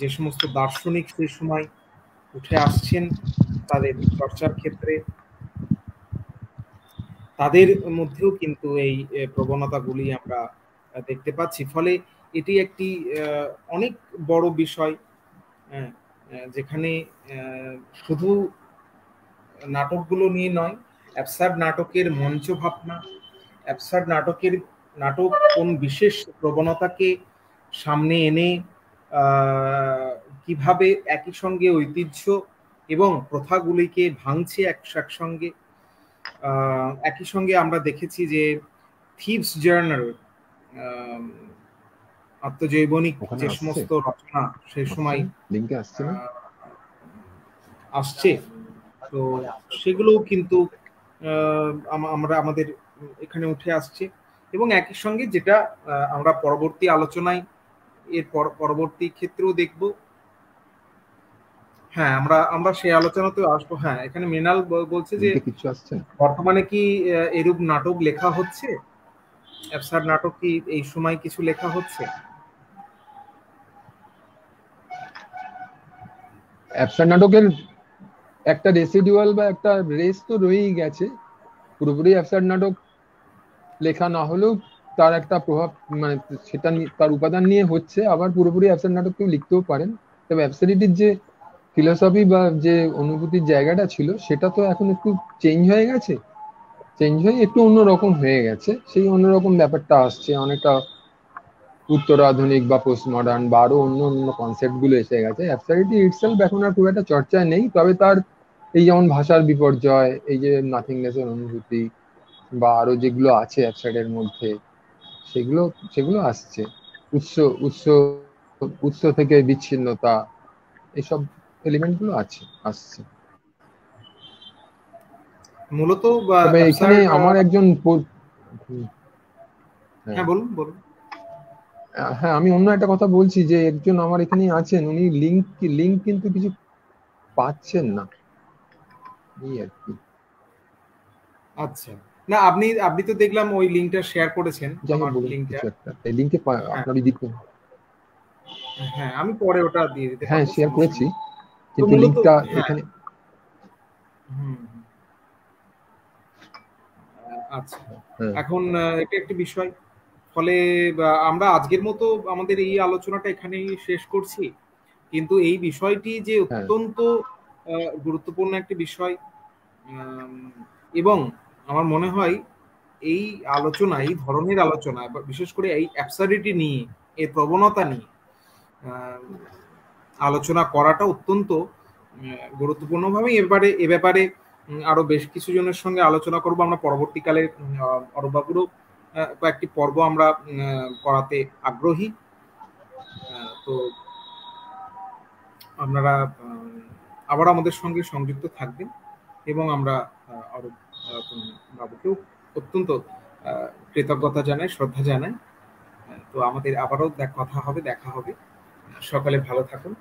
যে সমস্ত দার্শনিক সেই সময় উঠে আসছেন তাদের চর্চার ক্ষেত্রে, তাদের মধ্যেও কিন্তু এই প্রবণতাগুলি আমরা দেখতে পাচ্ছি। ফলে এটি একটি অনেক বড় বিষয়, হ্যাঁ, যেখানে শুধু নাটকগুলো নিয়ে নয়, অ্যাবসার্ড নাটকের মঞ্চ ভাবনা, অ্যাবসার্ড নাটক কোন বিশেষ প্রবণতাকে সামনে এনে কিভাবে একই সঙ্গে ঐতিহ্য এবং প্রথাগুলিকে ভাঙছে একসঙ্গে। একই সঙ্গে আমরা দেখেছি যে থিভস জার্নাল, আত্মজৈবনিক ওখানে যে আসছে, সমস্ত রচনা সেই আসছে সময় না, লিঙ্কে আসছে না। আসছে, তো সেগুলোও কিন্তু আমরা আমাদের এখানে উঠে আসছে। এবং একই সঙ্গে যেটা আমরা পরবর্তী আলোচনায় এর পরবর্তী ক্ষেত্রেও দেখব। হ্যাঁ, আমরা আমরা সেই আলোচনাতেও আসবো। হ্যাঁ, এখানে মৃণাল বলছে যে লিঙ্কে কিছু আসছে। বর্তমানে কি এরূপ নাটক লেখা হচ্ছে, অ্যাবসার্ড নাটক কি এই সময় কিছু লেখা হচ্ছে? অ্যাবসার্ড নাটকের একটা রেসিডুয়াল বা একটা রেস তো রয়েই গেছে। পুরোপুরি অ্যাবসার্ড নাটক লেখা না হলেও তার একটা প্রভাব, মানে সেটা তার উপাদান নিয়ে হচ্ছে। আবার পুরোপুরি অ্যাবসার্ড নাটক কেউ লিখতেও পারেন। তবে অ্যাবসার্ডিটির যে ফিলোসফি বা যে অনুভূতির জায়গাটা ছিল, সেটা তো এখন একটু চেঞ্জ হয়ে গেছে। চেঞ্জ হয়ে একটু অন্যরকম হয়ে গেছে। সেই অন্যরকম ব্যাপারটা আসছে অনেকটা উত্তর আধুনিক বা পোস্ট মডার্ন বা আরো অন্য অন্য কনসেপ্ট গুলো এসে গেছে। অ্যাবসার্ডিটি ইটসেলফ এখন আর খুব একটা চর্চায় নেই। তবে তার এই যেমন ভাষার বিপর্যয়, এই যে নাথিংনেস এর অনুভূতি বা আরো যেগুলো আছে অ্যাবসার্ডের মধ্যে, সেগুলো সেগুলো আসছে। উৎস উৎস উৎস থেকে বিচ্ছিন্নতা, এইসব এলিমেন্ট গুলো আছে, আসছে। মূলত তবে এখানে অ্যাবসার্ড, আমার একজন হ্যাঁ হ্যাঁ, বলুন বলুন। হ্যাঁ, আমি অন্য একটা কথা বলছি যে একজন আমার এখানে আছেন, উনি লিঙ্ক লিঙ্ক কিন্তু কিছু পাচ্ছেন না, এই আর কি। আচ্ছা, না আপনি আপনি তো দেখলাম ওই লিঙ্কটা শেয়ার করেছেন, যাই হোক, আমার বলুন লিঙ্কটা। কিছু একটা, এই লিঙ্কে হ্যাঁ, আপনারই দিতে। হ্যাঁ, আমি পরে ওটা দিয়ে দিতে হ্যাঁ, পারবো, শেয়ার সমস্যা করেছি, নেই। তো কিন্তু মূলত, লিঙ্কটা হ্যাঁ, এখানে। হুম, আচ্ছা, হ্যাঁ, এখন এটা একটি বিষয়। ফলে আমরা আজকের মতো আমাদের এই আলোচনাটা এখানেই শেষ করছি। কিন্তু এই বিষয়টি যে হ্যাঁ, অত্যন্ত গুরুত্বপূর্ণ একটি বিষয়, আম, এবং আমার মনে হয় এই আলোচনা, এই ধরনের আলোচনা, বিশেষ করে এই অ্যাবসার্ডিটি নিয়ে, এর প্রবণতা নিয়ে আম, আলোচনা করাটা অত্যন্ত গুরুত্বপূর্ণভাবে। এ ব্যাপারে আরো বেশ কিছু জনের সঙ্গে আলোচনা করব আমরা পরবর্তীকালে। অরূপবাবুরও কয়েকটি পর্ব আমরা করাতে আগ্রহী। তো আপনারা আবার আমাদের সঙ্গে সংযুক্ত থাকবেন, এবং আমরা অরূপ বাবুকেও অত্যন্ত কৃতজ্ঞতা জানাই, শ্রদ্ধা জানাই। তো আমাদের আবারও কথা হবে, দেখা হবে। সকালে ভালো থাকুন।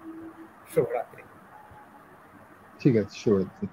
শুভরাত্রি। ঠিক আছে, শুভরাত্রি।